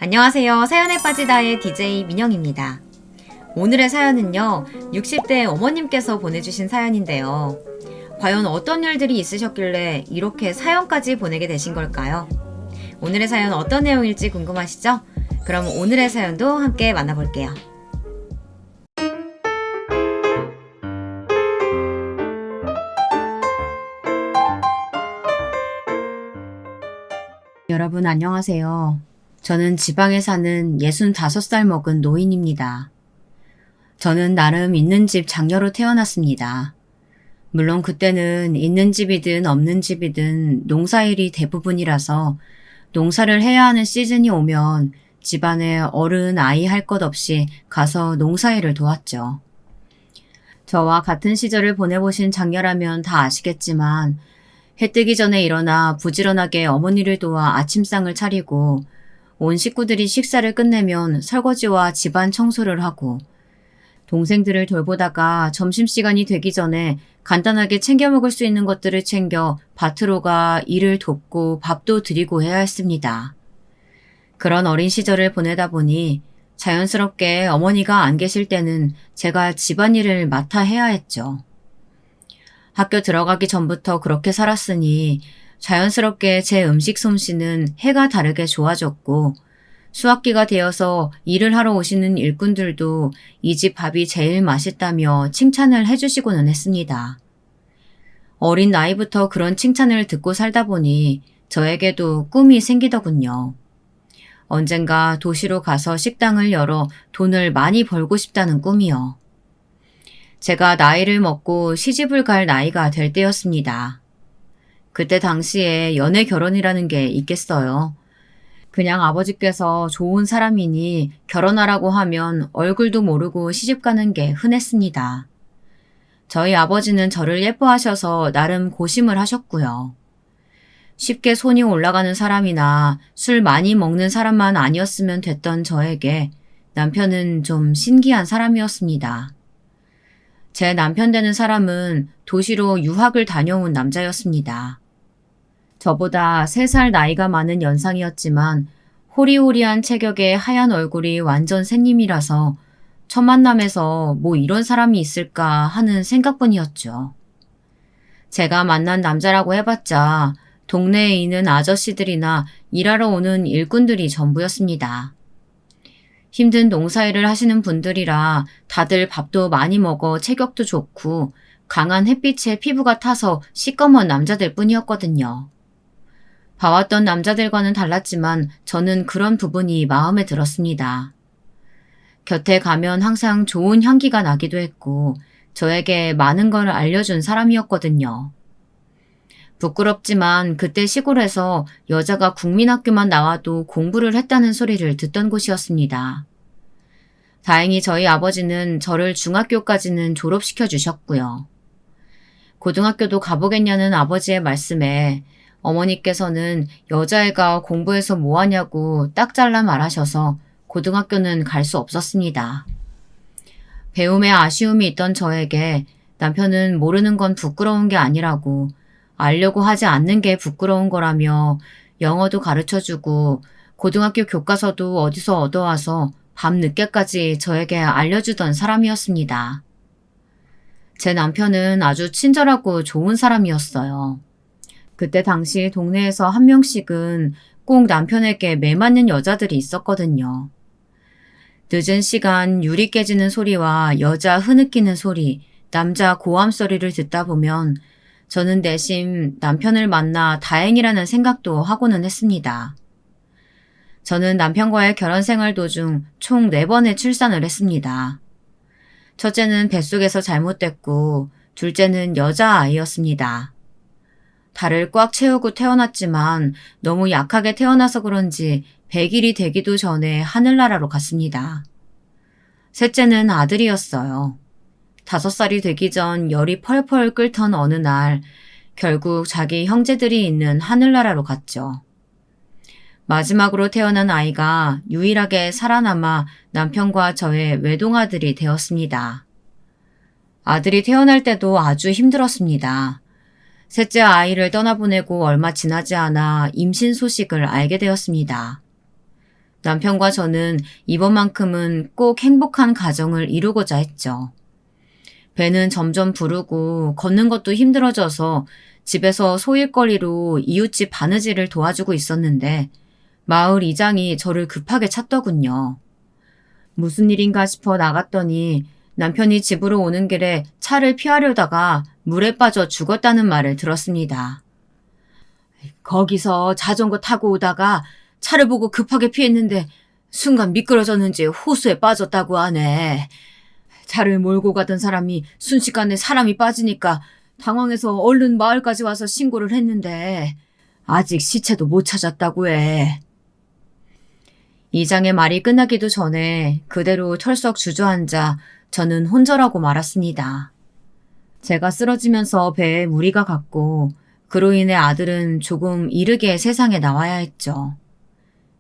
안녕하세요. 사연에 빠지다의 DJ 민영입니다. 오늘의 사연은요, 60대 어머님께서 보내주신 사연인데요. 과연 어떤 일들이 있으셨길래 이렇게 사연까지 보내게 되신 걸까요? 오늘의 사연 어떤 내용일지 궁금하시죠? 그럼 오늘의 사연도 함께 만나볼게요. 여러분 안녕하세요. 저는 지방에 사는 65살 먹은 노인입니다. 저는 나름 있는 집 장녀로 태어났습니다. 물론 그때는 있는 집이든 없는 집이든 농사일이 대부분이라서 농사를 해야 하는 시즌이 오면 집안에 어른 아이 할 것 없이 가서 농사일을 도왔죠. 저와 같은 시절을 보내보신 장녀라면 다 아시겠지만 해 뜨기 전에 일어나 부지런하게 어머니를 도와 아침상을 차리고 온 식구들이 식사를 끝내면 설거지와 집안 청소를 하고 동생들을 돌보다가 점심시간이 되기 전에 간단하게 챙겨 먹을 수 있는 것들을 챙겨 밭으로 가 일을 돕고 밥도 드리고 해야 했습니다. 그런 어린 시절을 보내다 보니 자연스럽게 어머니가 안 계실 때는 제가 집안일을 맡아 해야 했죠. 학교 들어가기 전부터 그렇게 살았으니 자연스럽게 제 음식 솜씨는 해가 다르게 좋아졌고 수학기가 되어서 일을 하러 오시는 일꾼들도 이 집 밥이 제일 맛있다며 칭찬을 해주시고는 했습니다. 어린 나이부터 그런 칭찬을 듣고 살다 보니 저에게도 꿈이 생기더군요. 언젠가 도시로 가서 식당을 열어 돈을 많이 벌고 싶다는 꿈이요. 제가 나이를 먹고 시집을 갈 나이가 될 때였습니다. 그때 당시에 연애 결혼이라는 게 있겠어요. 그냥 아버지께서 좋은 사람이니 결혼하라고 하면 얼굴도 모르고 시집가는 게 흔했습니다. 저희 아버지는 저를 예뻐하셔서 나름 고심을 하셨고요. 쉽게 손이 올라가는 사람이나 술 많이 먹는 사람만 아니었으면 됐던 저에게 남편은 좀 신기한 사람이었습니다. 제 남편 되는 사람은 도시로 유학을 다녀온 남자였습니다. 저보다 3살 나이가 많은 연상이었지만 호리호리한 체격의 하얀 얼굴이 완전 새님이라서 첫 만남에서 뭐 이런 사람이 있을까 하는 생각뿐이었죠. 제가 만난 남자라고 해봤자 동네에 있는 아저씨들이나 일하러 오는 일꾼들이 전부였습니다. 힘든 농사일을 하시는 분들이라 다들 밥도 많이 먹어 체격도 좋고 강한 햇빛에 피부가 타서 시꺼먼 남자들 뿐이었거든요. 봐왔던 남자들과는 달랐지만 저는 그런 부분이 마음에 들었습니다. 곁에 가면 항상 좋은 향기가 나기도 했고 저에게 많은 걸 알려준 사람이었거든요. 부끄럽지만 그때 시골에서 여자가 국민학교만 나와도 공부를 했다는 소리를 듣던 곳이었습니다. 다행히 저희 아버지는 저를 중학교까지는 졸업시켜 주셨고요. 고등학교도 가보겠냐는 아버지의 말씀에 어머니께서는 여자애가 공부해서 뭐하냐고 딱 잘라 말하셔서 고등학교는 갈 수 없었습니다. 배움에 아쉬움이 있던 저에게 남편은 모르는 건 부끄러운 게 아니라고 알려고 하지 않는 게 부끄러운 거라며 영어도 가르쳐주고 고등학교 교과서도 어디서 얻어와서 밤 늦게까지 저에게 알려주던 사람이었습니다. 제 남편은 아주 친절하고 좋은 사람이었어요. 그때 당시 동네에서 한 명씩은 꼭 남편에게 매맞는 여자들이 있었거든요. 늦은 시간 유리 깨지는 소리와 여자 흐느끼는 소리, 남자 고함 소리를 듣다 보면 저는 내심 남편을 만나 다행이라는 생각도 하고는 했습니다. 저는 남편과의 결혼 생활 도중 총 4번의 출산을 했습니다. 첫째는 뱃속에서 잘못됐고 둘째는 여자아이였습니다. 달을 꽉 채우고 태어났지만 너무 약하게 태어나서 그런지 100일이 되기도 전에 하늘나라로 갔습니다. 셋째는 아들이었어요. 5살이 되기 전 열이 펄펄 끓던 어느 날 결국 자기 형제들이 있는 하늘나라로 갔죠. 마지막으로 태어난 아이가 유일하게 살아남아 남편과 저의 외동아들이 되었습니다. 아들이 태어날 때도 아주 힘들었습니다. 셋째 아이를 떠나보내고 얼마 지나지 않아 임신 소식을 알게 되었습니다. 남편과 저는 이번만큼은 꼭 행복한 가정을 이루고자 했죠. 배는 점점 부르고 걷는 것도 힘들어져서 집에서 소일거리로 이웃집 바느질을 도와주고 있었는데 마을 이장이 저를 급하게 찾더군요. 무슨 일인가 싶어 나갔더니 남편이 집으로 오는 길에 차를 피하려다가 물에 빠져 죽었다는 말을 들었습니다. 거기서 자전거 타고 오다가 차를 보고 급하게 피했는데 순간 미끄러졌는지 호수에 빠졌다고 하네. 차를 몰고 가던 사람이 순식간에 사람이 빠지니까 당황해서 얼른 마을까지 와서 신고를 했는데 아직 시체도 못 찾았다고 해. 이장의 말이 끝나기도 전에 그대로 털썩 주저앉아 저는 혼절하고 말았습니다. 제가 쓰러지면서 배에 무리가 갔고 그로 인해 아들은 조금 이르게 세상에 나와야 했죠.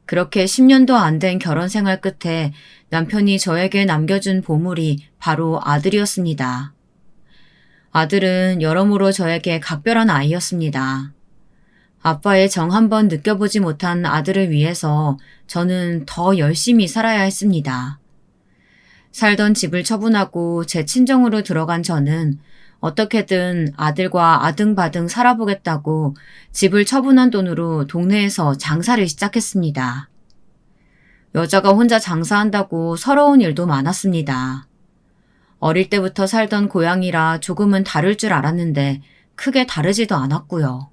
그렇게 10년도 안 된 결혼 생활 끝에 남편이 저에게 남겨준 보물이 바로 아들이었습니다. 아들은 여러모로 저에게 각별한 아이였습니다. 아빠의 정 한번 느껴보지 못한 아들을 위해서 저는 더 열심히 살아야 했습니다. 살던 집을 처분하고 제 친정으로 들어간 저는 어떻게든 아들과 아등바등 살아보겠다고 집을 처분한 돈으로 동네에서 장사를 시작했습니다. 여자가 혼자 장사한다고 서러운 일도 많았습니다. 어릴 때부터 살던 고향이라 조금은 다를 줄 알았는데 크게 다르지도 않았고요.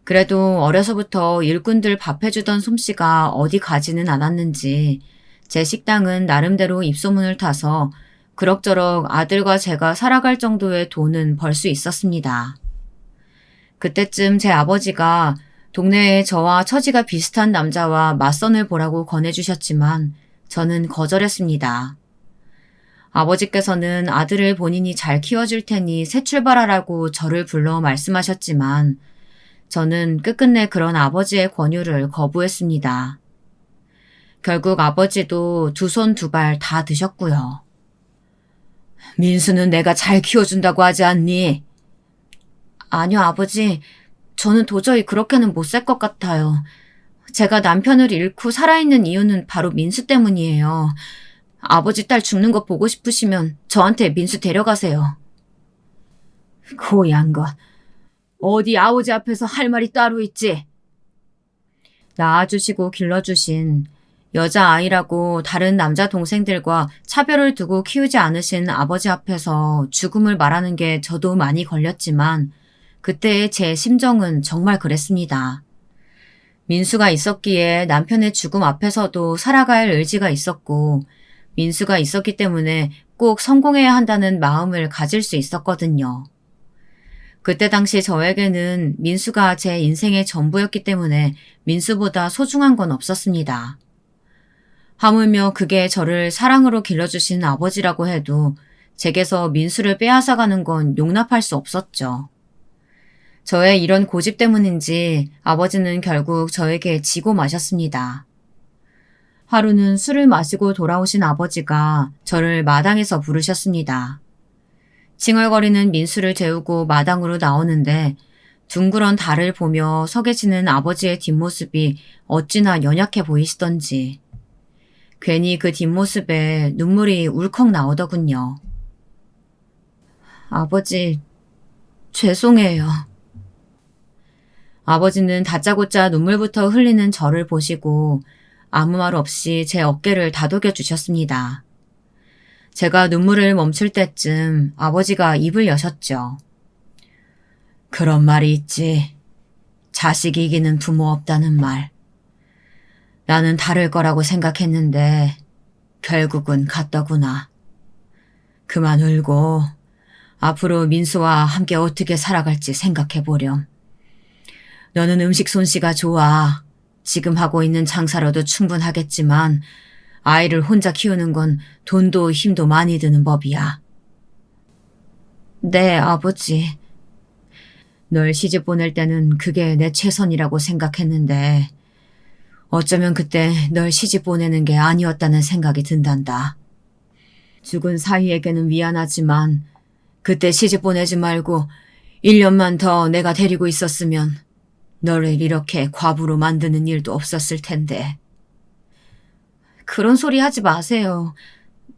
그래도 어려서부터 일꾼들 밥 해주던 솜씨가 어디 가지는 않았는지 제 식당은 나름대로 입소문을 타서 그럭저럭 아들과 제가 살아갈 정도의 돈은 벌 수 있었습니다. 그때쯤 제 아버지가 동네에 저와 처지가 비슷한 남자와 맞선을 보라고 권해주셨지만 저는 거절했습니다. 아버지께서는 아들을 본인이 잘 키워줄 테니 새 출발하라고 저를 불러 말씀하셨지만 저는 끝끝내 그런 아버지의 권유를 거부했습니다. 결국 아버지도 두 손 두 발 다 드셨고요. 민수는 내가 잘 키워준다고 하지 않니? 아니요, 아버지. 저는 도저히 그렇게는 못 살 것 같아요. 제가 남편을 잃고 살아있는 이유는 바로 민수 때문이에요. 아버지 딸 죽는 거 보고 싶으시면 저한테 민수 데려가세요. 고얀 것. 어디 아버지 앞에서 할 말이 따로 있지? 낳아주시고 길러주신 여자아이라고 다른 남자 동생들과 차별을 두고 키우지 않으신 아버지 앞에서 죽음을 말하는 게 저도 많이 걸렸지만 그때의 제 심정은 정말 그랬습니다. 민수가 있었기에 남편의 죽음 앞에서도 살아갈 의지가 있었고 민수가 있었기 때문에 꼭 성공해야 한다는 마음을 가질 수 있었거든요. 그때 당시 저에게는 민수가 제 인생의 전부였기 때문에 민수보다 소중한 건 없었습니다. 하물며 그게 저를 사랑으로 길러주신 아버지라고 해도 제게서 민수를 빼앗아가는 건 용납할 수 없었죠. 저의 이런 고집 때문인지 아버지는 결국 저에게 지고 마셨습니다. 하루는 술을 마시고 돌아오신 아버지가 저를 마당에서 부르셨습니다. 칭얼거리는 민수를 재우고 마당으로 나오는데 둥그런 달을 보며 서 계시는 아버지의 뒷모습이 어찌나 연약해 보이시던지 괜히 그 뒷모습에 눈물이 울컥 나오더군요. 아버지, 죄송해요. 아버지는 다짜고짜 눈물부터 흘리는 저를 보시고 아무 말 없이 제 어깨를 다독여 주셨습니다. 제가 눈물을 멈출 때쯤 아버지가 입을 여셨죠. 그런 말이 있지. 자식이 이기는 부모 없다는 말. 나는 다를 거라고 생각했는데 결국은 같더구나. 그만 울고 앞으로 민수와 함께 어떻게 살아갈지 생각해보렴. 너는 음식 솜씨가 좋아. 지금 하고 있는 장사로도 충분하겠지만 아이를 혼자 키우는 건 돈도 힘도 많이 드는 법이야. 네, 아버지. 널 시집 보낼 때는 그게 내 최선이라고 생각했는데 어쩌면 그때 널 시집 보내는 게 아니었다는 생각이 든단다. 죽은 사위에게는 미안하지만 그때 시집 보내지 말고 1년만 더 내가 데리고 있었으면 너를 이렇게 과부로 만드는 일도 없었을 텐데. 그런 소리 하지 마세요.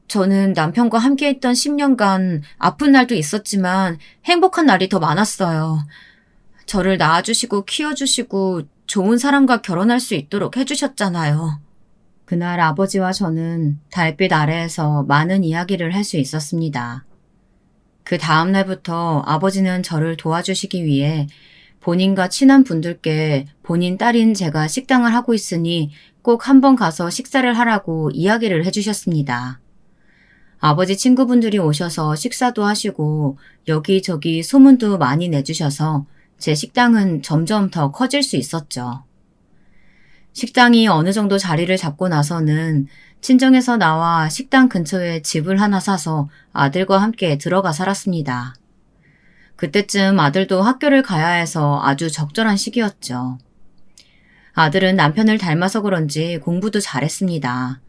저는 남편과 함께했던 10년간 아픈 날도 있었지만 행복한 날이 더 많았어요. 저를 낳아주시고 키워주시고 좋은 사람과 결혼할 수 있도록 해주셨잖아요. 그날 아버지와 저는 달빛 아래에서 많은 이야기를 할 수 있었습니다. 그 다음 날부터 아버지는 저를 도와주시기 위해 본인과 친한 분들께 본인 딸인 제가 식당을 하고 있으니 꼭 한번 가서 식사를 하라고 이야기를 해주셨습니다. 아버지 친구분들이 오셔서 식사도 하시고 여기저기 소문도 많이 내주셔서 제 식당은 점점 더 커질 수 있었죠. 식당이 어느 정도 자리를 잡고 나서는 친정에서 나와 식당 근처에 집을 하나 사서 아들과 함께 들어가 살았습니다. 그때쯤 아들도 학교를 가야 해서 아주 적절한 시기였죠. 아들은 남편을 닮아서 그런지 공부도 잘했습니다.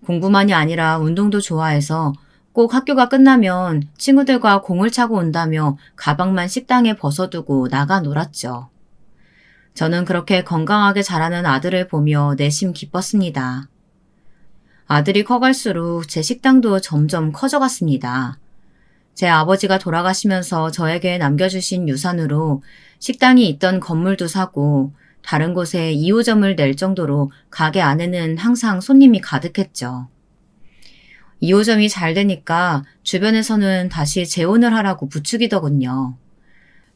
공부만이 아니라 운동도 좋아해서 꼭 학교가 끝나면 친구들과 공을 차고 온다며 가방만 식당에 벗어두고 나가 놀았죠. 저는 그렇게 건강하게 자라는 아들을 보며 내심 기뻤습니다. 아들이 커갈수록 제 식당도 점점 커져갔습니다. 제 아버지가 돌아가시면서 저에게 남겨주신 유산으로 식당이 있던 건물도 사고 다른 곳에 2호점을 낼 정도로 가게 안에는 항상 손님이 가득했죠. 2호점이 잘 되니까 주변에서는 다시 재혼을 하라고 부추기더군요.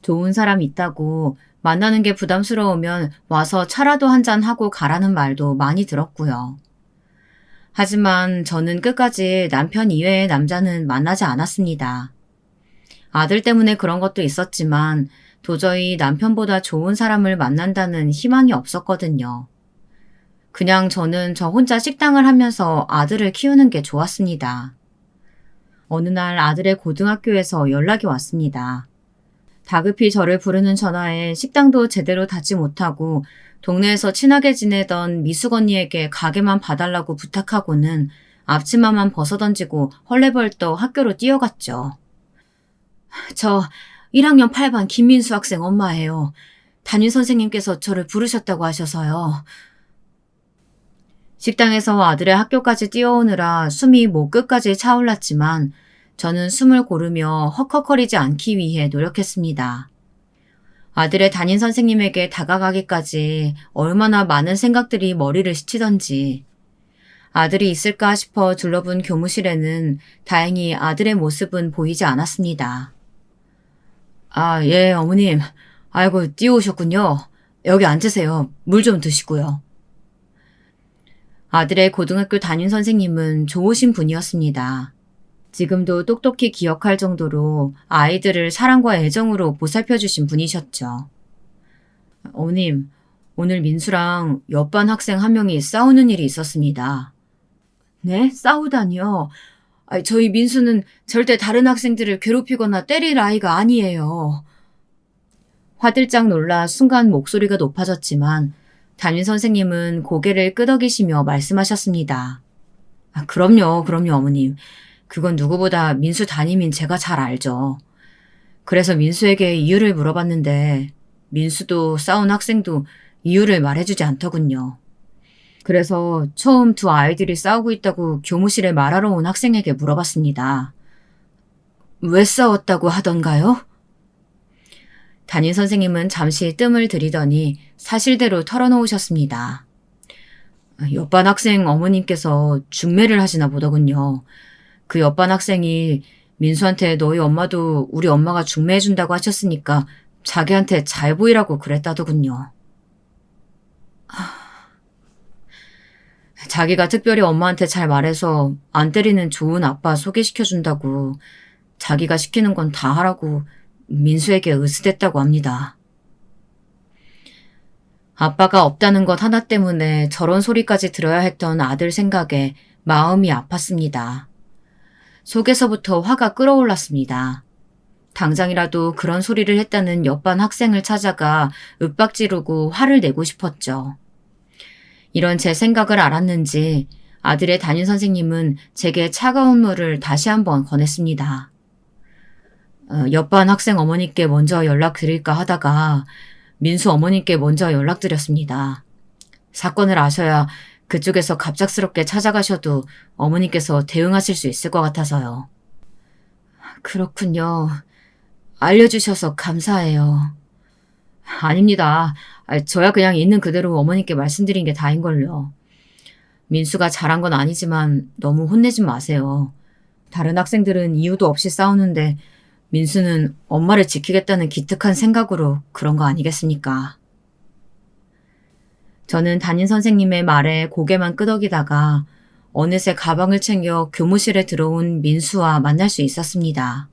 좋은 사람 있다고 만나는 게 부담스러우면 와서 차라도 한잔 하고 가라는 말도 많이 들었고요. 하지만 저는 끝까지 남편 이외의 남자는 만나지 않았습니다. 아들 때문에 그런 것도 있었지만 도저히 남편보다 좋은 사람을 만난다는 희망이 없었거든요. 그냥 저는 저 혼자 식당을 하면서 아들을 키우는 게 좋았습니다. 어느 날 아들의 고등학교에서 연락이 왔습니다. 다급히 저를 부르는 전화에 식당도 제대로 닫지 못하고 동네에서 친하게 지내던 미숙 언니에게 가게만 봐달라고 부탁하고는 앞치마만 벗어던지고 헐레벌떡 학교로 뛰어갔죠. 저 1학년 8반 김민수 학생 엄마예요. 담임선생님께서 저를 부르셨다고 하셔서요. 식당에서 아들의 학교까지 뛰어오느라 숨이 목 끝까지 차올랐지만 저는 숨을 고르며 헉헉거리지 않기 위해 노력했습니다. 아들의 담임선생님에게 다가가기까지 얼마나 많은 생각들이 머리를 스치던지. 아들이 있을까 싶어 둘러본 교무실에는 다행히 아들의 모습은 보이지 않았습니다. 아, 예, 어머님. 아이고, 뛰어오셨군요. 여기 앉으세요. 물 좀 드시고요. 아들의 고등학교 담임선생님은 좋으신 분이었습니다. 지금도 똑똑히 기억할 정도로 아이들을 사랑과 애정으로 보살펴주신 분이셨죠. 어머님, 오늘 민수랑 옆반 학생 한 명이 싸우는 일이 있었습니다. 네? 싸우다니요? 저희 민수는 절대 다른 학생들을 괴롭히거나 때릴 아이가 아니에요. 화들짝 놀라 순간 목소리가 높아졌지만 담임선생님은 고개를 끄덕이시며 말씀하셨습니다. 그럼요, 어머님. 그건 누구보다 민수 담임인 제가 잘 알죠. 그래서 민수에게 이유를 물어봤는데 민수도 싸운 학생도 이유를 말해주지 않더군요. 그래서 처음 두 아이들이 싸우고 있다고 교무실에 말하러 온 학생에게 물어봤습니다. 왜 싸웠다고 하던가요? 담임선생님은 잠시 뜸을 들이더니 사실대로 털어놓으셨습니다. 옆반 학생 어머님께서 중매를 하시나 보더군요. 그 옆반 학생이 민수한테 너희 엄마도 우리 엄마가 중매해준다고 하셨으니까 자기한테 잘 보이라고 그랬다더군요. 자기가 특별히 엄마한테 잘 말해서 안 때리는 좋은 아빠 소개시켜준다고 자기가 시키는 건 다 하라고 민수에게 으스댔다고 합니다. 아빠가 없다는 것 하나 때문에 저런 소리까지 들어야 했던 아들 생각에 마음이 아팠습니다. 속에서부터 화가 끓어올랐습니다. 당장이라도 그런 소리를 했다는 옆반 학생을 찾아가 윽박지르고 화를 내고 싶었죠. 이런 제 생각을 알았는지 아들의 담임선생님은 제게 차가운 물을 다시 한번 권했습니다. 옆반 학생 어머니께 먼저 연락드릴까 하다가 민수 어머니께 먼저 연락드렸습니다. 사건을 아셔야 그쪽에서 갑작스럽게 찾아가셔도 어머니께서 대응하실 수 있을 것 같아서요. 그렇군요. 알려주셔서 감사해요. 아닙니다. 저야 그냥 있는 그대로 어머니께 말씀드린 게 다인걸요. 민수가 잘한 건 아니지만 너무 혼내지 마세요. 다른 학생들은 이유도 없이 싸우는데 민수는 엄마를 지키겠다는 기특한 생각으로 그런 거 아니겠습니까? 저는 담임 선생님의 말에 고개만 끄덕이다가 어느새 가방을 챙겨 교무실에 들어온 민수와 만날 수 있었습니다.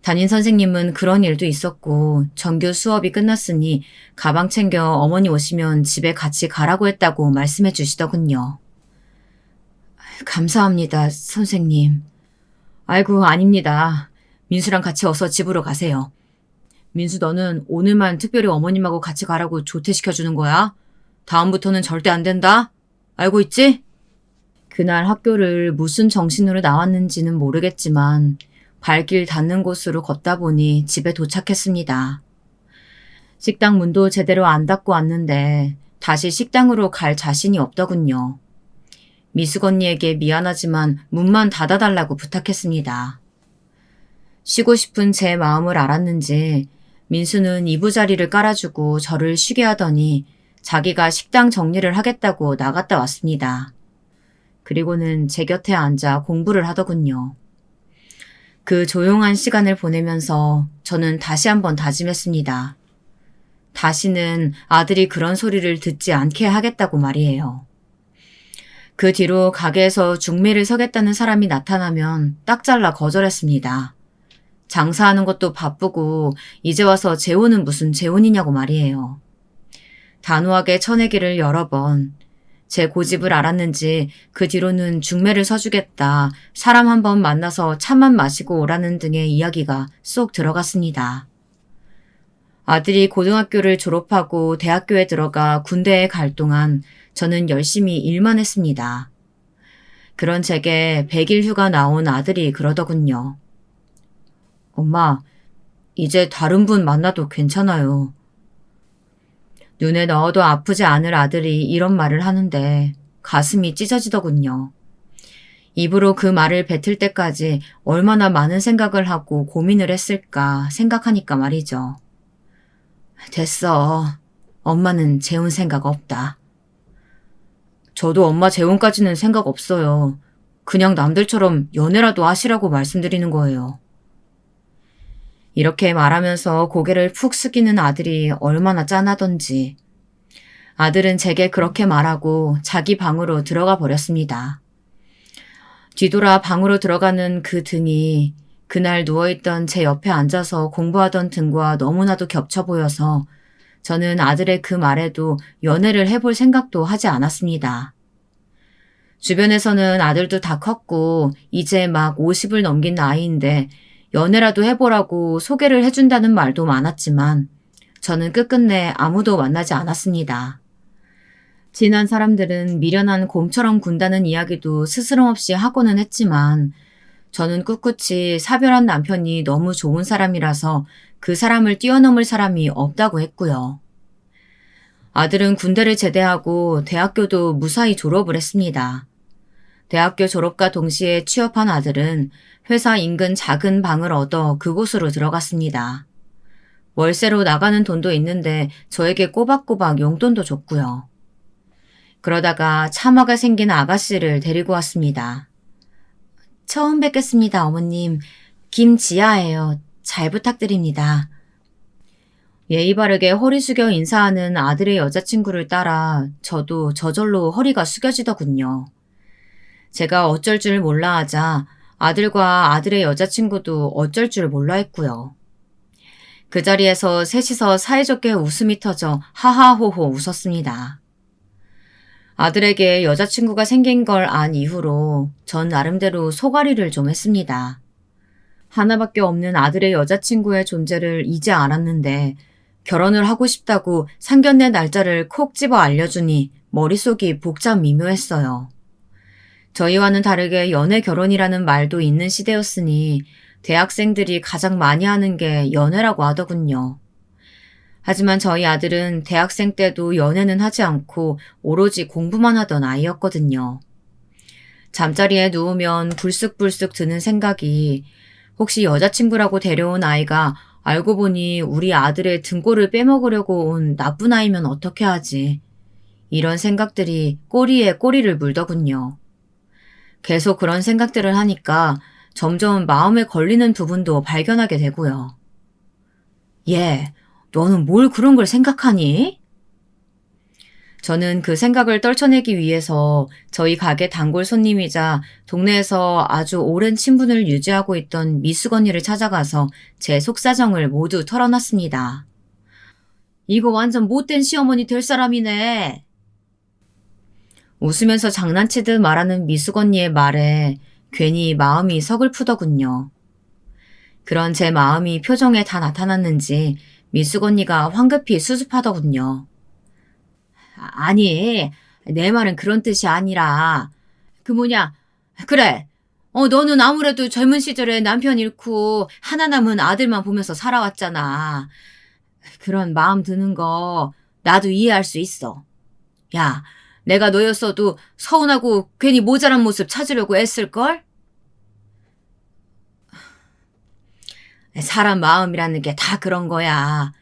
담임 선생님은 그런 일도 있었고 정규 수업이 끝났으니 가방 챙겨 어머니 오시면 집에 같이 가라고 했다고 말씀해 주시더군요. 감사합니다, 선생님. 아이고, 아닙니다. 민수랑 같이 어서 집으로 가세요. 민수, 너는 오늘만 특별히 어머님하고 같이 가라고 조퇴시켜주는 거야? 다음부터는 절대 안 된다? 알고 있지? 그날 학교를 무슨 정신으로 나왔는지는 모르겠지만 발길 닿는 곳으로 걷다 보니 집에 도착했습니다. 식당 문도 제대로 안 닫고 왔는데 다시 식당으로 갈 자신이 없더군요. 미숙 언니에게 미안하지만 문만 닫아달라고 부탁했습니다. 쉬고 싶은 제 마음을 알았는지 민수는 이부자리를 깔아주고 저를 쉬게 하더니 자기가 식당 정리를 하겠다고 나갔다 왔습니다. 그리고는 제 곁에 앉아 공부를 하더군요. 그 조용한 시간을 보내면서 저는 다시 한번 다짐했습니다. 다시는 아들이 그런 소리를 듣지 않게 하겠다고 말이에요. 그 뒤로 가게에서 중매를 서겠다는 사람이 나타나면 딱 잘라 거절했습니다. 장사하는 것도 바쁘고 이제 와서 재혼은 무슨 재혼이냐고 말이에요. 단호하게 쳐내기를 여러 번. 제 고집을 알았는지 그 뒤로는 중매를 서주겠다, 사람 한번 만나서 차만 마시고 오라는 등의 이야기가 쏙 들어갔습니다. 아들이 고등학교를 졸업하고 대학교에 들어가 군대에 갈 동안 저는 열심히 일만 했습니다. 그런 제게 100일 휴가 나온 아들이 그러더군요. 엄마, 이제 다른 분 만나도 괜찮아요. 눈에 넣어도 아프지 않을 아들이 이런 말을 하는데 가슴이 찢어지더군요. 입으로 그 말을 뱉을 때까지 얼마나 많은 생각을 하고 고민을 했을까 생각하니까 말이죠. 됐어. 엄마는 재혼 생각 없다. 저도 엄마 재혼까지는 생각 없어요. 그냥 남들처럼 연애라도 하시라고 말씀드리는 거예요. 이렇게 말하면서 고개를 푹 숙이는 아들이 얼마나 짠하던지. 아들은 제게 그렇게 말하고 자기 방으로 들어가 버렸습니다. 뒤돌아 방으로 들어가는 그 등이 그날 누워있던 제 옆에 앉아서 공부하던 등과 너무나도 겹쳐 보여서 저는 아들의 그 말에도 연애를 해볼 생각도 하지 않았습니다. 주변에서는 아들도 다 컸고 이제 막 50을 넘긴 나이인데 연애라도 해보라고 소개를 해준다는 말도 많았지만 저는 끝끝내 아무도 만나지 않았습니다. 친한 사람들은 미련한 곰처럼 군다는 이야기도 스스럼없이 하고는 했지만 저는 꿋꿋이 사별한 남편이 너무 좋은 사람이라서 그 사람을 뛰어넘을 사람이 없다고 했고요. 아들은 군대를 제대하고 대학교도 무사히 졸업을 했습니다. 대학교 졸업과 동시에 취업한 아들은 회사 인근 작은 방을 얻어 그곳으로 들어갔습니다. 월세로 나가는 돈도 있는데 저에게 꼬박꼬박 용돈도 줬고요. 그러다가 참화가 생긴 아가씨를 데리고 왔습니다. 처음 뵙겠습니다, 어머님. 김지아예요. 잘 부탁드립니다. 예의 바르게 허리 숙여 인사하는 아들의 여자친구를 따라 저도 저절로 허리가 숙여지더군요. 제가 어쩔 줄 몰라 하자 아들과 아들의 여자친구도 어쩔 줄 몰라 했고요. 그 자리에서 셋이서 사이좋게 웃음이 터져 하하호호 웃었습니다. 아들에게 여자친구가 생긴 걸 안 이후로 전 나름대로 소가리를 좀 했습니다. 하나밖에 없는 아들의 여자친구의 존재를 이제 알았는데 결혼을 하고 싶다고 상견례 날짜를 콕 집어 알려주니 머릿속이 복잡 미묘했어요. 저희와는 다르게 연애 결혼이라는 말도 있는 시대였으니 대학생들이 가장 많이 하는 게 연애라고 하더군요. 하지만 저희 아들은 대학생 때도 연애는 하지 않고 오로지 공부만 하던 아이였거든요. 잠자리에 누우면 불쑥불쑥 드는 생각이 혹시 여자친구라고 데려온 아이가 알고 보니 우리 아들의 등골을 빼먹으려고 온 나쁜 아이면 어떻게 하지? 이런 생각들이 꼬리에 꼬리를 물더군요. 계속 그런 생각들을 하니까 점점 마음에 걸리는 부분도 발견하게 되고요. 얘, 너는 뭘 그런 걸 생각하니? 저는 그 생각을 떨쳐내기 위해서 저희 가게 단골 손님이자 동네에서 아주 오랜 친분을 유지하고 있던 미숙 언니를 찾아가서 제 속사정을 모두 털어놨습니다. 이거 완전 못된 시어머니 될 사람이네. 웃으면서 장난치듯 말하는 미숙 언니의 말에 괜히 마음이 서글프더군요. 그런 제 마음이 표정에 다 나타났는지 미숙 언니가 황급히 수습하더군요. 아니, 내 말은 그런 뜻이 아니라 그래. 너는 아무래도 젊은 시절에 남편 잃고 하나 남은 아들만 보면서 살아왔잖아. 그런 마음 드는 거 나도 이해할 수 있어. 야, 내가 너였어도 서운하고 괜히 모자란 모습 찾으려고 애쓸걸? 사람 마음이라는 게 다 그런 거야.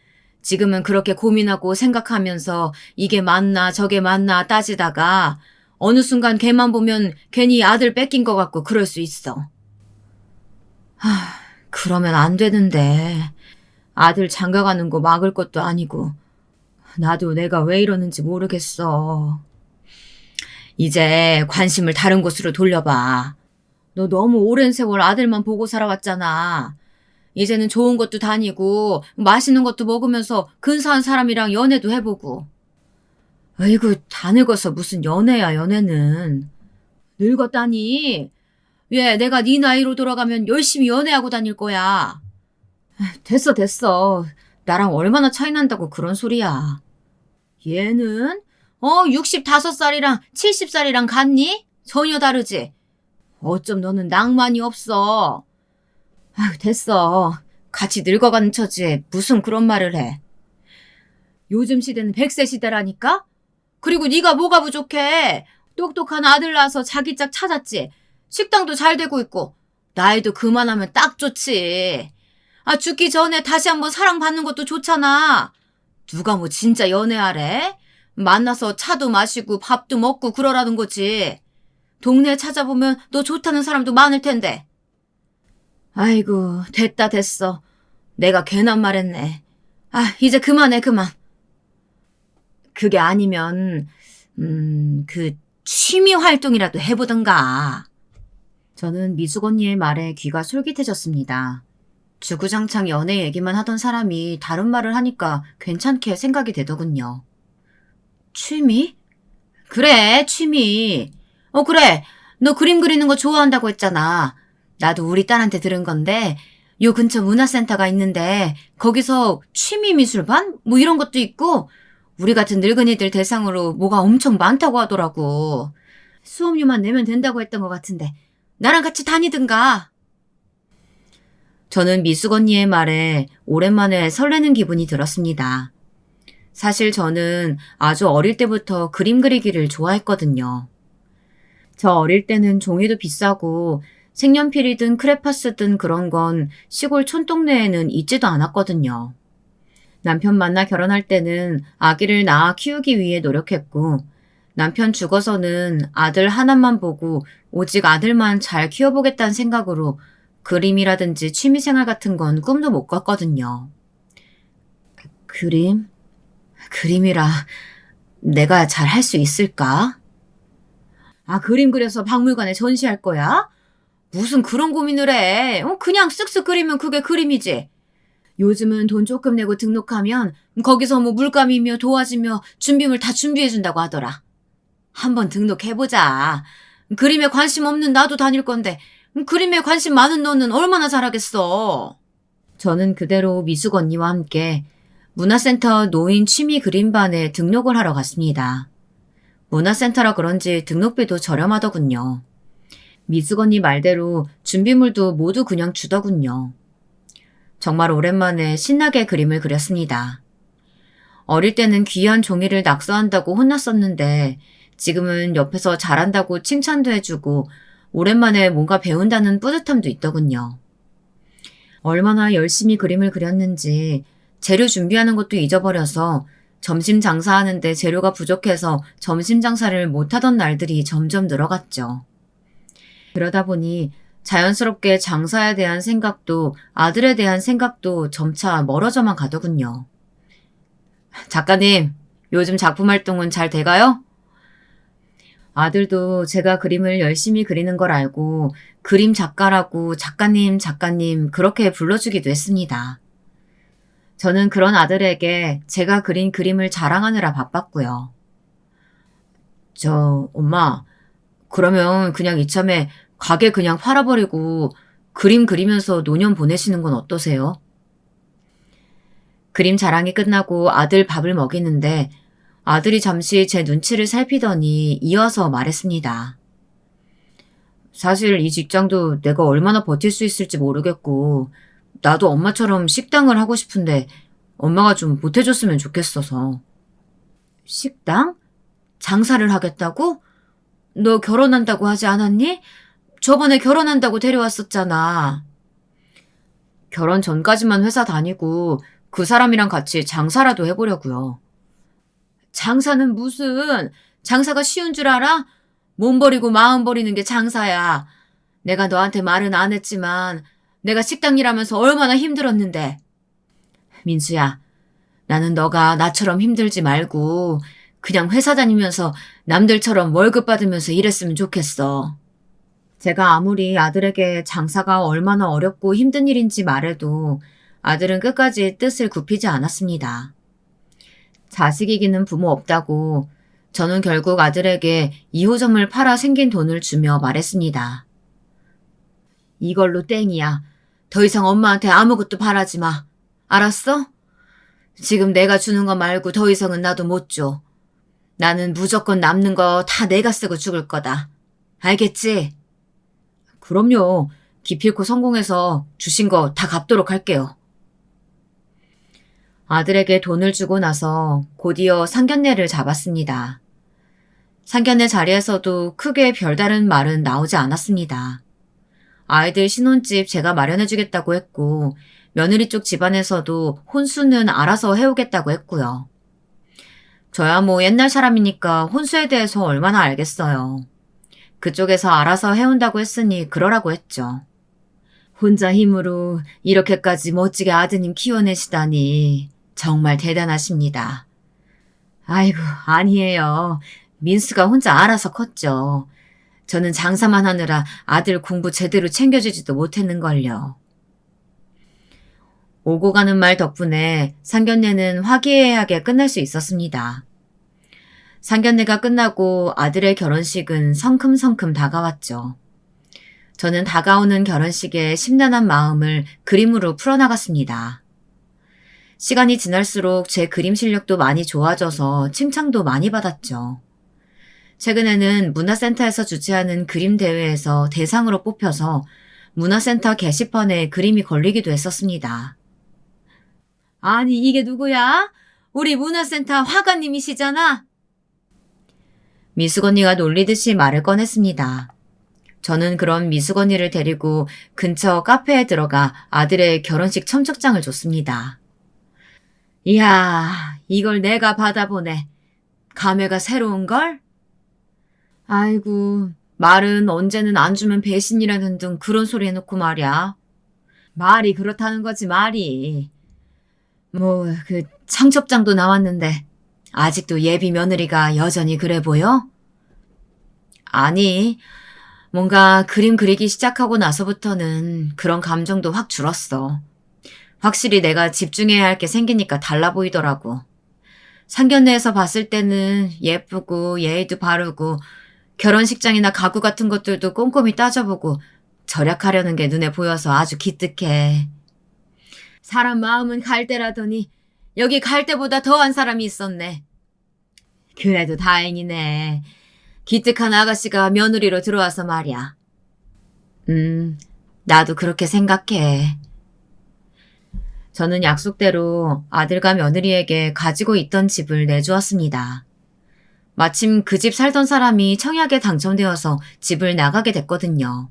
지금은 그렇게 고민하고 생각하면서 이게 맞나 저게 맞나 따지다가 어느 순간 걔만 보면 괜히 아들 뺏긴 것 같고 그럴 수 있어. 그러면 안 되는데. 아들 장가가는 거 막을 것도 아니고 나도 내가 왜 이러는지 모르겠어. 이제 관심을 다른 곳으로 돌려봐. 너 너무 오랜 세월 아들만 보고 살아왔잖아. 이제는 좋은 것도 다니고 맛있는 것도 먹으면서 근사한 사람이랑 연애도 해보고. 아이고, 다 늙어서 무슨 연애야, 연애는. 늙었다니. 왜 내가 네 나이로 돌아가면 열심히 연애하고 다닐 거야. 됐어. 나랑 얼마나 차이 난다고 그런 소리야. 얘는 65살이랑 70살이랑 같니? 전혀 다르지? 어쩜 너는 낭만이 없어. 됐어. 같이 늙어가는 처지에 무슨 그런 말을 해. 요즘 시대는 100세 시대라니까? 그리고 네가 뭐가 부족해? 똑똑한 아들 낳아서 자기 짝 찾았지. 식당도 잘 되고 있고. 나이도 그만하면 딱 좋지. 죽기 전에 다시 한번 사랑받는 것도 좋잖아. 누가 뭐 진짜 연애하래? 만나서 차도 마시고 밥도 먹고 그러라는 거지. 동네에 찾아보면 너 좋다는 사람도 많을 텐데. 아이고, 됐어. 내가 괜한 말했네. 이제 그만해, 그만. 그게 아니면 그 취미 활동이라도 해보던가. 저는 미숙 언니의 말에 귀가 솔깃해졌습니다. 주구장창 연애 얘기만 하던 사람이 다른 말을 하니까 괜찮게 생각이 되더군요. 취미? 그래, 취미. 그래. 너 그림 그리는 거 좋아한다고 했잖아. 나도 우리 딸한테 들은 건데 요 근처 문화센터가 있는데 거기서 취미미술반? 뭐 이런 것도 있고 우리 같은 늙은이들 대상으로 뭐가 엄청 많다고 하더라고. 수업료만 내면 된다고 했던 것 같은데 나랑 같이 다니든가. 저는 미숙 언니의 말에 오랜만에 설레는 기분이 들었습니다. 사실 저는 아주 어릴 때부터 그림 그리기를 좋아했거든요. 저 어릴 때는 종이도 비싸고 색연필이든 크레파스든 그런 건 시골 촌동네에는 있지도 않았거든요. 남편 만나 결혼할 때는 아기를 낳아 키우기 위해 노력했고 남편 죽어서는 아들 하나만 보고 오직 아들만 잘 키워보겠다는 생각으로 그림이라든지 취미생활 같은 건 꿈도 못 꿨거든요. 그림? 그림이라 내가 잘 할 수 있을까? 그림 그려서 박물관에 전시할 거야? 무슨 그런 고민을 해? 그냥 쓱쓱 그리면 그게 그림이지. 요즘은 돈 조금 내고 등록하면 거기서 뭐 물감이며 도화지며 준비물 다 준비해준다고 하더라. 한번 등록해보자. 그림에 관심 없는 나도 다닐 건데 그림에 관심 많은 너는 얼마나 잘하겠어. 저는 그대로 미숙 언니와 함께 문화센터 노인 취미 그림반에 등록을 하러 갔습니다. 문화센터라 그런지 등록비도 저렴하더군요. 미숙 언니 말대로 준비물도 모두 그냥 주더군요. 정말 오랜만에 신나게 그림을 그렸습니다. 어릴 때는 귀한 종이를 낙서한다고 혼났었는데 지금은 옆에서 잘한다고 칭찬도 해주고 오랜만에 뭔가 배운다는 뿌듯함도 있더군요. 얼마나 열심히 그림을 그렸는지 재료 준비하는 것도 잊어버려서 점심 장사하는데 재료가 부족해서 점심 장사를 못하던 날들이 점점 늘어갔죠. 그러다 보니 자연스럽게 장사에 대한 생각도 아들에 대한 생각도 점차 멀어져만 가더군요. 작가님, 요즘 작품 활동은 잘 돼가요? 아들도 제가 그림을 열심히 그리는 걸 알고 그림 작가라고 작가님 그렇게 불러주기도 했습니다. 저는 그런 아들에게 제가 그린 그림을 자랑하느라 바빴고요. 엄마, 그러면 그냥 이참에 가게 그냥 팔아버리고 그림 그리면서 노년 보내시는 건 어떠세요? 그림 자랑이 끝나고 아들 밥을 먹이는데 아들이 잠시 제 눈치를 살피더니 이어서 말했습니다. 사실 이 직장도 내가 얼마나 버틸 수 있을지 모르겠고 나도 엄마처럼 식당을 하고 싶은데 엄마가 좀 보태줬으면 좋겠어서. 식당? 장사를 하겠다고? 너 결혼한다고 하지 않았니? 저번에 결혼한다고 데려왔었잖아. 결혼 전까지만 회사 다니고 그 사람이랑 같이 장사라도 해보려고요. 장사는 무슨, 장사가 쉬운 줄 알아? 몸 버리고 마음 버리는 게 장사야. 내가 너한테 말은 안 했지만 내가 식당 일하면서 얼마나 힘들었는데. 민수야, 나는 너가 나처럼 힘들지 말고 그냥 회사 다니면서 남들처럼 월급 받으면서 일했으면 좋겠어. 제가 아무리 아들에게 장사가 얼마나 어렵고 힘든 일인지 말해도 아들은 끝까지 뜻을 굽히지 않았습니다. 자식 이기는 부모 없다고 저는 결국 아들에게 2호점을 팔아 생긴 돈을 주며 말했습니다. 이걸로 땡이야. 더 이상 엄마한테 아무것도 바라지 마. 알았어? 지금 내가 주는 거 말고 더 이상은 나도 못 줘. 나는 무조건 남는 거 다 내가 쓰고 죽을 거다. 알겠지? 그럼요. 기필코 성공해서 주신 거 다 갚도록 할게요. 아들에게 돈을 주고 나서 곧이어 상견례를 잡았습니다. 상견례 자리에서도 크게 별다른 말은 나오지 않았습니다. 아이들 신혼집 제가 마련해주겠다고 했고 며느리 쪽 집안에서도 혼수는 알아서 해오겠다고 했고요. 저야 뭐 옛날 사람이니까 혼수에 대해서 얼마나 알겠어요. 그쪽에서 알아서 해온다고 했으니 그러라고 했죠. 혼자 힘으로 이렇게까지 멋지게 아드님 키워내시다니 정말 대단하십니다. 아이고, 아니에요. 민수가 혼자 알아서 컸죠. 저는 장사만 하느라 아들 공부 제대로 챙겨주지도 못했는걸요. 오고 가는 말 덕분에 상견례는 화기애애하게 끝날 수 있었습니다. 상견례가 끝나고 아들의 결혼식은 성큼성큼 다가왔죠. 저는 다가오는 결혼식에 심란한 마음을 그림으로 풀어나갔습니다. 시간이 지날수록 제 그림 실력도 많이 좋아져서 칭찬도 많이 받았죠. 최근에는 문화센터에서 주최하는 그림 대회에서 대상으로 뽑혀서 문화센터 게시판에 그림이 걸리기도 했었습니다. 아니, 이게 누구야? 우리 문화센터 화가님이시잖아? 미숙 언니가 놀리듯이 말을 꺼냈습니다. 저는 그런 미숙 언니를 데리고 근처 카페에 들어가 아들의 결혼식 첨첩장을 줬습니다. 이야, 이걸 내가 받아보네. 감회가 새로운걸? 아이고, 말은 언제는 안 주면 배신이라는 등 그런 소리 해놓고 말이야. 말이 그렇다는 거지, 말이. 청첩장도 나왔는데 아직도 예비 며느리가 여전히 그래 보여? 아니, 뭔가 그림 그리기 시작하고 나서부터는 그런 감정도 확 줄었어. 확실히 내가 집중해야 할 게 생기니까 달라 보이더라고. 상견례에서 봤을 때는 예쁘고 예의도 바르고 결혼식장이나 가구 같은 것들도 꼼꼼히 따져보고 절약하려는 게 눈에 보여서 아주 기특해. 사람 마음은 갈대라더니 여기 갈대보다 더한 사람이 있었네. 그래도 다행이네. 기특한 아가씨가 며느리로 들어와서 말이야. 나도 그렇게 생각해. 저는 약속대로 아들과 며느리에게 가지고 있던 집을 내주었습니다. 마침 그 집 살던 사람이 청약에 당첨되어서 집을 나가게 됐거든요.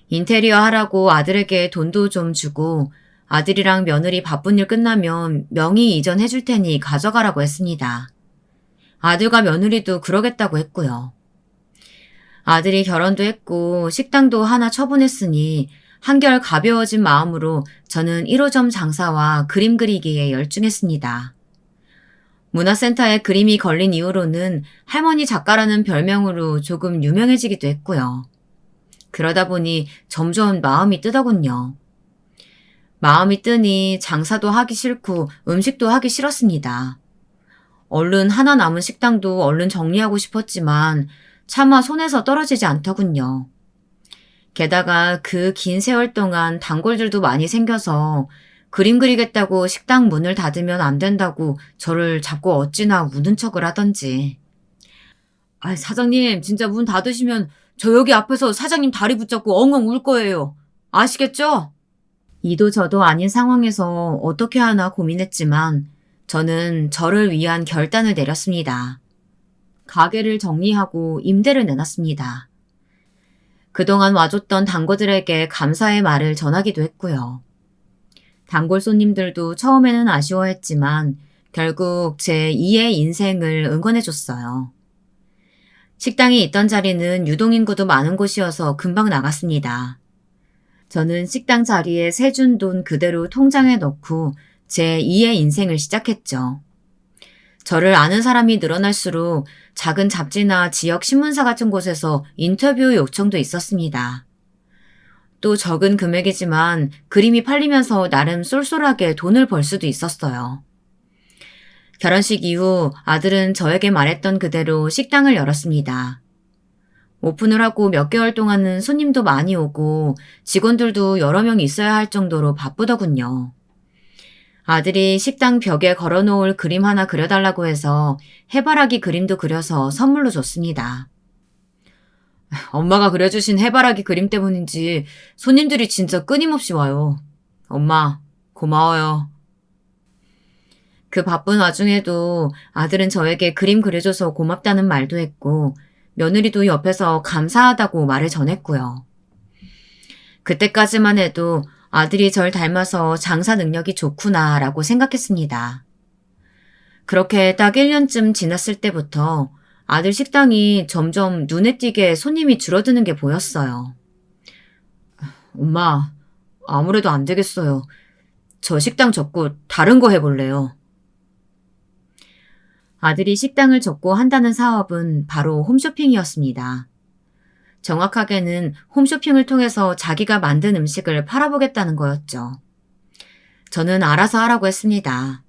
인테리어 하라고 아들에게 돈도 좀 주고 아들이랑 며느리 바쁜 일 끝나면 명의 이전해 줄 테니 가져가라고 했습니다. 아들과 며느리도 그러겠다고 했고요. 아들이 결혼도 했고 식당도 하나 처분했으니 한결 가벼워진 마음으로 저는 1호점 장사와 그림 그리기에 열중했습니다. 문화센터에 그림이 걸린 이후로는 할머니 작가라는 별명으로 조금 유명해지기도 했고요. 그러다 보니 점점 마음이 뜨더군요. 마음이 뜨니 장사도 하기 싫고 음식도 하기 싫었습니다. 얼른 하나 남은 식당도 얼른 정리하고 싶었지만 차마 손에서 떨어지지 않더군요. 게다가 그 긴 세월 동안 단골들도 많이 생겨서 그림 그리겠다고 식당 문을 닫으면 안 된다고 저를 자꾸 어찌나 우는 척을 하던지. 사장님, 진짜 문 닫으시면 저 여기 앞에서 사장님 다리 붙잡고 엉엉 울 거예요. 아시겠죠? 이도 저도 아닌 상황에서 어떻게 하나 고민했지만 저는 저를 위한 결단을 내렸습니다. 가게를 정리하고 임대를 내놨습니다. 그동안 와줬던 단골들에게 감사의 말을 전하기도 했고요. 단골 손님들도 처음에는 아쉬워했지만 결국 제 2의 인생을 응원해줬어요. 식당이 있던 자리는 유동인구도 많은 곳이어서 금방 나갔습니다. 저는 식당 자리에 세준 돈 그대로 통장에 넣고 제 2의 인생을 시작했죠. 저를 아는 사람이 늘어날수록 작은 잡지나 지역 신문사 같은 곳에서 인터뷰 요청도 있었습니다. 또 적은 금액이지만 그림이 팔리면서 나름 쏠쏠하게 돈을 벌 수도 있었어요. 결혼식 이후 아들은 저에게 말했던 그대로 식당을 열었습니다. 오픈을 하고 몇 개월 동안은 손님도 많이 오고 직원들도 여러 명 있어야 할 정도로 바쁘더군요. 아들이 식당 벽에 걸어놓을 그림 하나 그려달라고 해서 해바라기 그림도 그려서 선물로 줬습니다. 엄마가 그려주신 해바라기 그림 때문인지 손님들이 진짜 끊임없이 와요. 엄마, 고마워요. 그 바쁜 와중에도 아들은 저에게 그림 그려줘서 고맙다는 말도 했고 며느리도 옆에서 감사하다고 말을 전했고요. 그때까지만 해도 아들이 절 닮아서 장사 능력이 좋구나라고 생각했습니다. 그렇게 딱 1년쯤 지났을 때부터 아들 식당이 점점 눈에 띄게 손님이 줄어드는 게 보였어요. 엄마, 아무래도 안 되겠어요. 저 식당 접고 다른 거 해볼래요. 아들이 식당을 접고 한다는 사업은 바로 홈쇼핑이었습니다. 정확하게는 홈쇼핑을 통해서 자기가 만든 음식을 팔아보겠다는 거였죠. 저는 알아서 하라고 했습니다.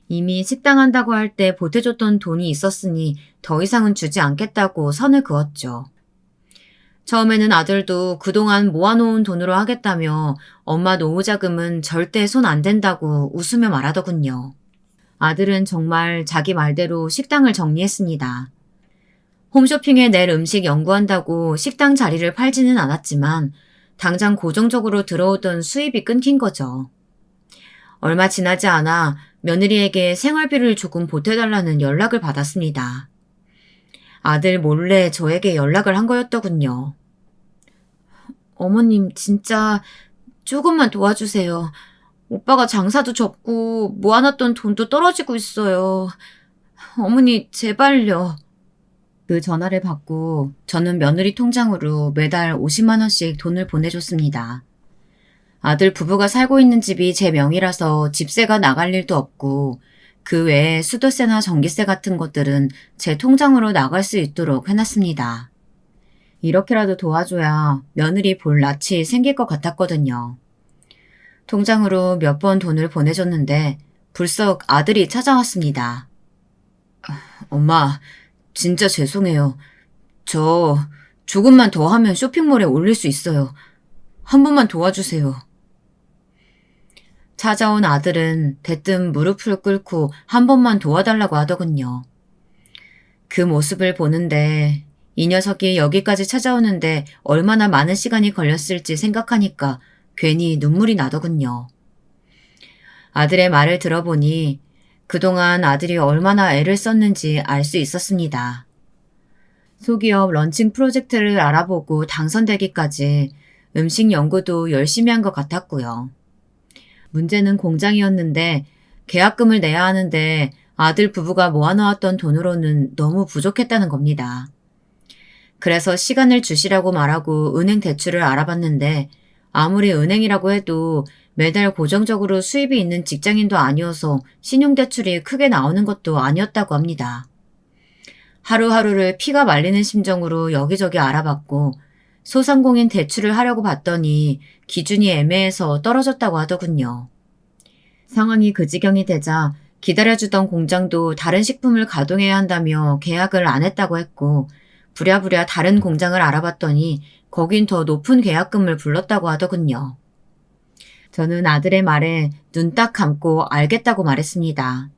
이미 식당 한다고 할 때 보태줬던 돈이 있었으니 더 이상은 주지 않겠다고 선을 그었죠. 처음에는 아들도 그동안 모아놓은 돈으로 하겠다며 엄마 노후자금은 절대 손 안 댄다고 웃으며 말하더군요. 아들은 정말 자기 말대로 식당을 정리했습니다. 홈쇼핑에 낼 음식 연구한다고 식당 자리를 팔지는 않았지만 당장 고정적으로 들어오던 수입이 끊긴 거죠. 얼마 지나지 않아 며느리에게 생활비를 조금 보태달라는 연락을 받았습니다. 아들 몰래 저에게 연락을 한 거였더군요. 어머님, 진짜 조금만 도와주세요. 오빠가 장사도 접고 모아놨던 돈도 떨어지고 있어요. 어머니, 제발요. 그 전화를 받고 저는 며느리 통장으로 매달 50만 원씩 돈을 보내줬습니다. 아들 부부가 살고 있는 집이 제 명의라서 집세가 나갈 일도 없고 그 외에 수도세나 전기세 같은 것들은 제 통장으로 나갈 수 있도록 해놨습니다. 이렇게라도 도와줘야 며느리 볼 낯이 생길 것 같았거든요. 통장으로 몇 번 돈을 보내줬는데 불쑥 아들이 찾아왔습니다. 엄마, 진짜 죄송해요. 저 조금만 더 하면 쇼핑몰에 올릴 수 있어요. 한 번만 도와주세요. 찾아온 아들은 대뜸 무릎을 꿇고 한 번만 도와달라고 하더군요. 그 모습을 보는데 이 녀석이 여기까지 찾아오는데 얼마나 많은 시간이 걸렸을지 생각하니까 괜히 눈물이 나더군요. 아들의 말을 들어보니 그동안 아들이 얼마나 애를 썼는지 알 수 있었습니다. 소기업 런칭 프로젝트를 알아보고 당선되기까지 음식 연구도 열심히 한 것 같았고요. 문제는 공장이었는데 계약금을 내야 하는데 아들 부부가 모아놓았던 돈으로는 너무 부족했다는 겁니다. 그래서 시간을 주시라고 말하고 은행 대출을 알아봤는데 아무리 은행이라고 해도 매달 고정적으로 수입이 있는 직장인도 아니어서 신용대출이 크게 나오는 것도 아니었다고 합니다. 하루하루를 피가 말리는 심정으로 여기저기 알아봤고 소상공인 대출을 하려고 봤더니 기준이 애매해서 떨어졌다고 하더군요. 상황이 그 지경이 되자 기다려주던 공장도 다른 식품을 가동해야 한다며 계약을 안 했다고 했고 부랴부랴 다른 공장을 알아봤더니 거긴 더 높은 계약금을 불렀다고 하더군요. 저는 아들의 말에 눈 딱 감고 알겠다고 말했습니다.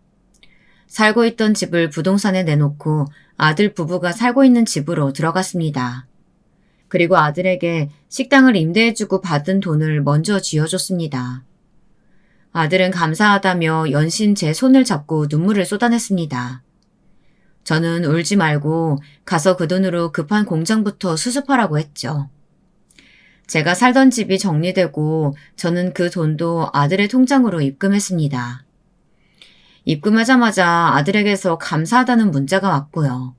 살고 있던 집을 부동산에 내놓고 아들 부부가 살고 있는 집으로 들어갔습니다. 그리고 아들에게 식당을 임대해주고 받은 돈을 먼저 쥐어줬습니다. 아들은 감사하다며 연신 제 손을 잡고 눈물을 쏟아냈습니다. 저는 울지 말고 가서 그 돈으로 급한 공장부터 수습하라고 했죠. 제가 살던 집이 정리되고 저는 그 돈도 아들의 통장으로 입금했습니다. 입금하자마자 아들에게서 감사하다는 문자가 왔고요.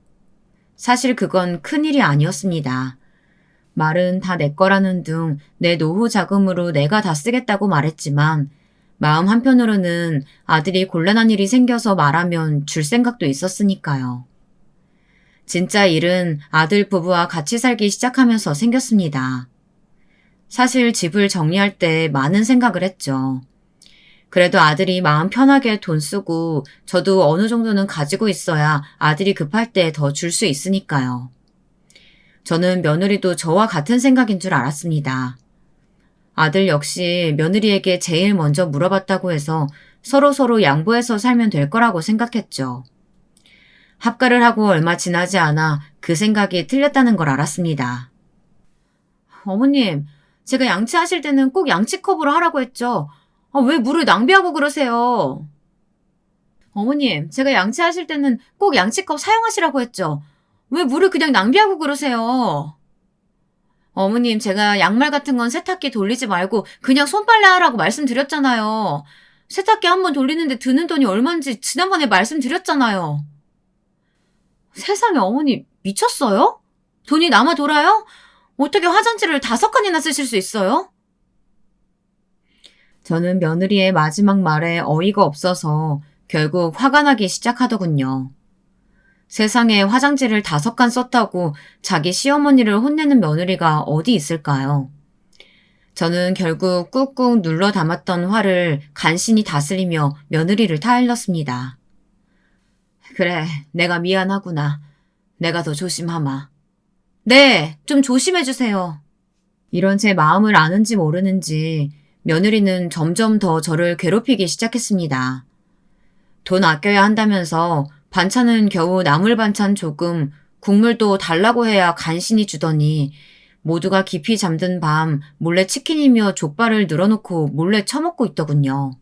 사실 그건 큰일이 아니었습니다. 말은 다 내 거라는 둥 내 노후 자금으로 내가 다 쓰겠다고 말했지만 마음 한편으로는 아들이 곤란한 일이 생겨서 말하면 줄 생각도 있었으니까요. 진짜 일은 아들 부부와 같이 살기 시작하면서 생겼습니다. 사실 집을 정리할 때 많은 생각을 했죠. 그래도 아들이 마음 편하게 돈 쓰고 저도 어느 정도는 가지고 있어야 아들이 급할 때 더 줄 수 있으니까요. 저는 며느리도 저와 같은 생각인 줄 알았습니다. 아들 역시 며느리에게 제일 먼저 물어봤다고 해서 서로 양보해서 살면 될 거라고 생각했죠. 합가를 하고 얼마 지나지 않아 그 생각이 틀렸다는 걸 알았습니다. 어머님, 제가 양치하실 때는 꼭 양치컵으로 하라고 했죠. 왜 물을 낭비하고 그러세요? 어머님, 제가 양치하실 때는 꼭 양치컵 사용하시라고 했죠. 왜 물을 그냥 낭비하고 그러세요? 어머님, 제가 양말 같은 건 세탁기 돌리지 말고 그냥 손빨래 하라고 말씀드렸잖아요. 세탁기 한 번 돌리는데 드는 돈이 얼마인지 지난번에 말씀드렸잖아요. 세상에 어머니 미쳤어요? 돈이 남아 돌아요? 어떻게 화장지를 5칸이나 쓰실 수 있어요? 저는 며느리의 마지막 말에 어이가 없어서 결국 화가 나기 시작하더군요. 세상에 화장지를 5칸 썼다고 자기 시어머니를 혼내는 며느리가 어디 있을까요? 저는 결국 꾹꾹 눌러 담았던 화를 간신히 다스리며 며느리를 타일렀습니다. 그래, 내가 미안하구나. 내가 더 조심하마. 네, 좀 조심해주세요. 이런 제 마음을 아는지 모르는지 며느리는 점점 더 저를 괴롭히기 시작했습니다. 돈 아껴야 한다면서 반찬은 겨우 나물 반찬 조금, 국물도 달라고 해야 간신히 주더니 모두가 깊이 잠든 밤 몰래 치킨이며 족발을 늘어놓고 몰래 처먹고 있더군요.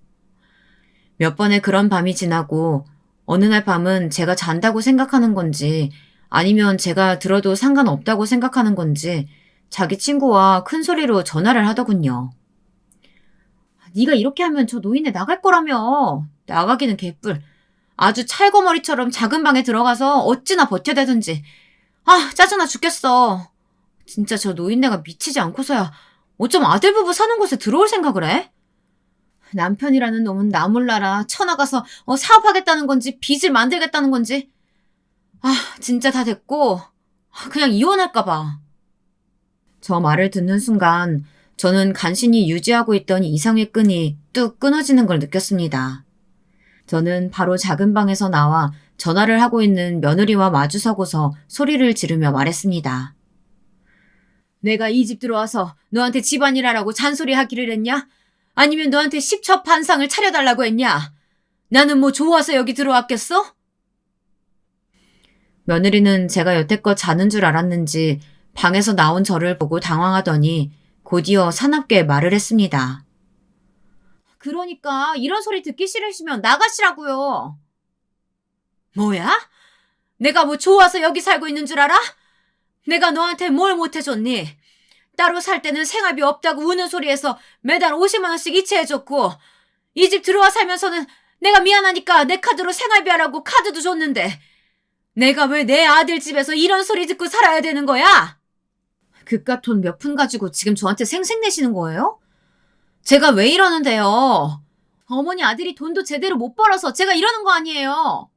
몇 번의 그런 밤이 지나고 어느 날 밤은 제가 잔다고 생각하는 건지 아니면 제가 들어도 상관없다고 생각하는 건지 자기 친구와 큰 소리로 전화를 하더군요. 네가 이렇게 하면 저 노인네 나갈 거라며. 나가기는 개뿔. 아주 찰거머리처럼 작은 방에 들어가서 어찌나 버텨대든지. 짜증나 죽겠어. 진짜 저 노인네가 미치지 않고서야 어쩜 아들 부부 사는 곳에 들어올 생각을 해? 남편이라는 놈은 나 몰라라 쳐나가서 사업하겠다는 건지 빚을 만들겠다는 건지. 진짜 다 됐고 그냥 이혼할까 봐. 저 말을 듣는 순간 저는 간신히 유지하고 있던 이성의 끈이 뚝 끊어지는 걸 느꼈습니다. 저는 바로 작은 방에서 나와 전화를 하고 있는 며느리와 마주서고서 소리를 지르며 말했습니다. 내가 이 집 들어와서 너한테 집안일하라고 잔소리하기를 했냐? 아니면 너한테 십첩반상을 차려달라고 했냐? 나는 뭐 좋아서 여기 들어왔겠어? 며느리는 제가 여태껏 자는 줄 알았는지 방에서 나온 저를 보고 당황하더니 곧이어 사납게 말을 했습니다. 그러니까 이런 소리 듣기 싫으시면 나가시라고요. 뭐야? 내가 뭐 좋아서 여기 살고 있는 줄 알아? 내가 너한테 뭘 못해줬니? 따로 살 때는 생활비 없다고 우는 소리에서 매달 50만 원씩 이체해줬고 이 집 들어와 살면서는 내가 미안하니까 내 카드로 생활비 하라고 카드도 줬는데 내가 왜 내 아들 집에서 이런 소리 듣고 살아야 되는 거야? 그깟 돈 몇 푼 가지고 지금 저한테 생색내시는 거예요? 제가 왜 이러는데요? 어머니 아들이 돈도 제대로 못 벌어서 제가 이러는 거 아니에요.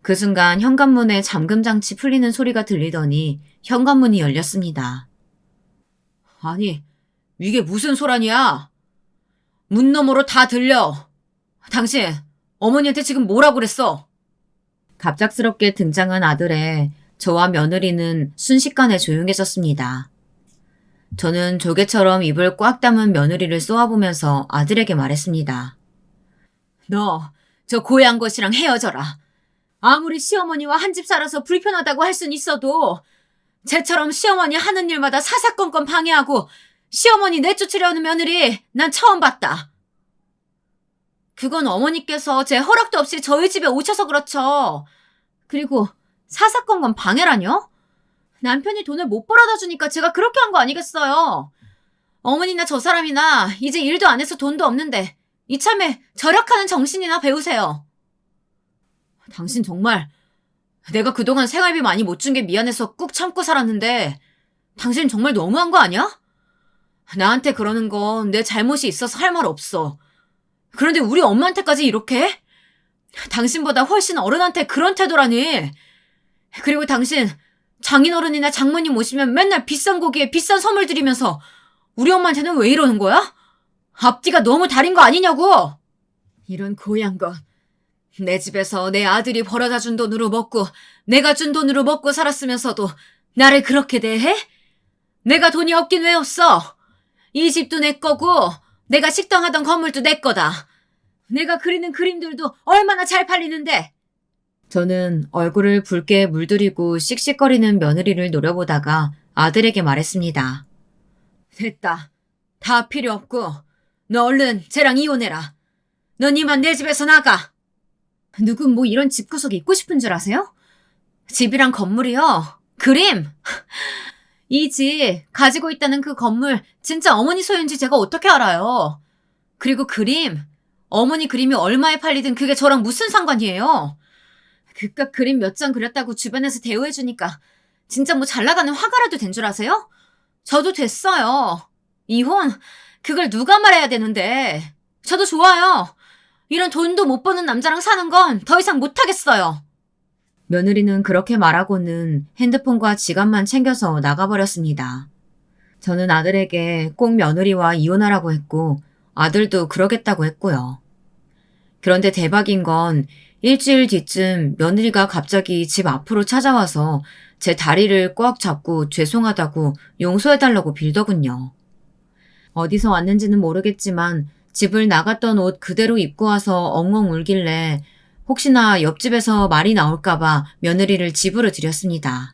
그 순간 현관문에 잠금장치 풀리는 소리가 들리더니 현관문이 열렸습니다. 아니, 이게 무슨 소란이야? 문 너머로 다 들려. 당신, 어머니한테 지금 뭐라고 그랬어? 갑작스럽게 등장한 아들에 저와 며느리는 순식간에 조용해졌습니다. 저는 조개처럼 입을 꽉 담은 며느리를 쏘아보면서 아들에게 말했습니다. 너, 저 고향 것이랑 헤어져라. 아무리 시어머니와 한 집 살아서 불편하다고 할 순 있어도 쟤처럼 시어머니 하는 일마다 사사건건 방해하고 시어머니 내쫓으려는 며느리 난 처음 봤다. 그건 어머니께서 제 허락도 없이 저희 집에 오셔서 그렇죠. 그리고 사사건건 방해라뇨? 남편이 돈을 못 벌어다 주니까 제가 그렇게 한 거 아니겠어요. 어머니나 저 사람이나 이제 일도 안 해서 돈도 없는데 이참에 절약하는 정신이나 배우세요. 당신 정말 내가 그동안 생활비 많이 못 준 게 미안해서 꾹 참고 살았는데 당신 정말 너무한 거 아니야? 나한테 그러는 건 내 잘못이 있어서 할 말 없어. 그런데 우리 엄마한테까지 이렇게 해? 당신보다 훨씬 어른한테 그런 태도라니. 그리고 당신 장인어른이나 장모님 오시면 맨날 비싼 고기에 비싼 선물 드리면서 우리 엄마한테는 왜 이러는 거야? 앞뒤가 너무 다른 거 아니냐고. 이런 고얀 것. 내 집에서 내 아들이 벌어다 준 돈으로 먹고 내가 준 돈으로 먹고 살았으면서도 나를 그렇게 대해? 내가 돈이 없긴 왜 없어? 이 집도 내 거고 내가 식당하던 건물도 내 거다. 내가 그리는 그림들도 얼마나 잘 팔리는데. 저는 얼굴을 붉게 물들이고 씩씩거리는 며느리를 노려보다가 아들에게 말했습니다. 됐다. 다 필요 없고 너 얼른 쟤랑 이혼해라. 넌 이만 내 집에서 나가. 누군 뭐 이런 집구석이 있고 싶은 줄 아세요? 집이랑 건물이요. 그림! 이 집 가지고 있다는 그 건물 진짜 어머니 소유인지 제가 어떻게 알아요? 그리고 그림, 어머니 그림이 얼마에 팔리든 그게 저랑 무슨 상관이에요? 그깟 그림 몇 장 그렸다고 주변에서 대우해주니까 진짜 뭐 잘나가는 화가라도 된 줄 아세요? 저도 됐어요. 이혼? 그걸 누가 말해야 되는데. 저도 좋아요. 이런 돈도 못 버는 남자랑 사는 건 더 이상 못하겠어요. 며느리는 그렇게 말하고는 핸드폰과 지갑만 챙겨서 나가버렸습니다. 저는 아들에게 꼭 며느리와 이혼하라고 했고 아들도 그러겠다고 했고요. 그런데 대박인 건 일주일 뒤쯤 며느리가 갑자기 집 앞으로 찾아와서 제 다리를 꽉 잡고 죄송하다고 용서해달라고 빌더군요. 어디서 왔는지는 모르겠지만 집을 나갔던 옷 그대로 입고 와서 엉엉 울길래 혹시나 옆집에서 말이 나올까봐 며느리를 집으로 들였습니다.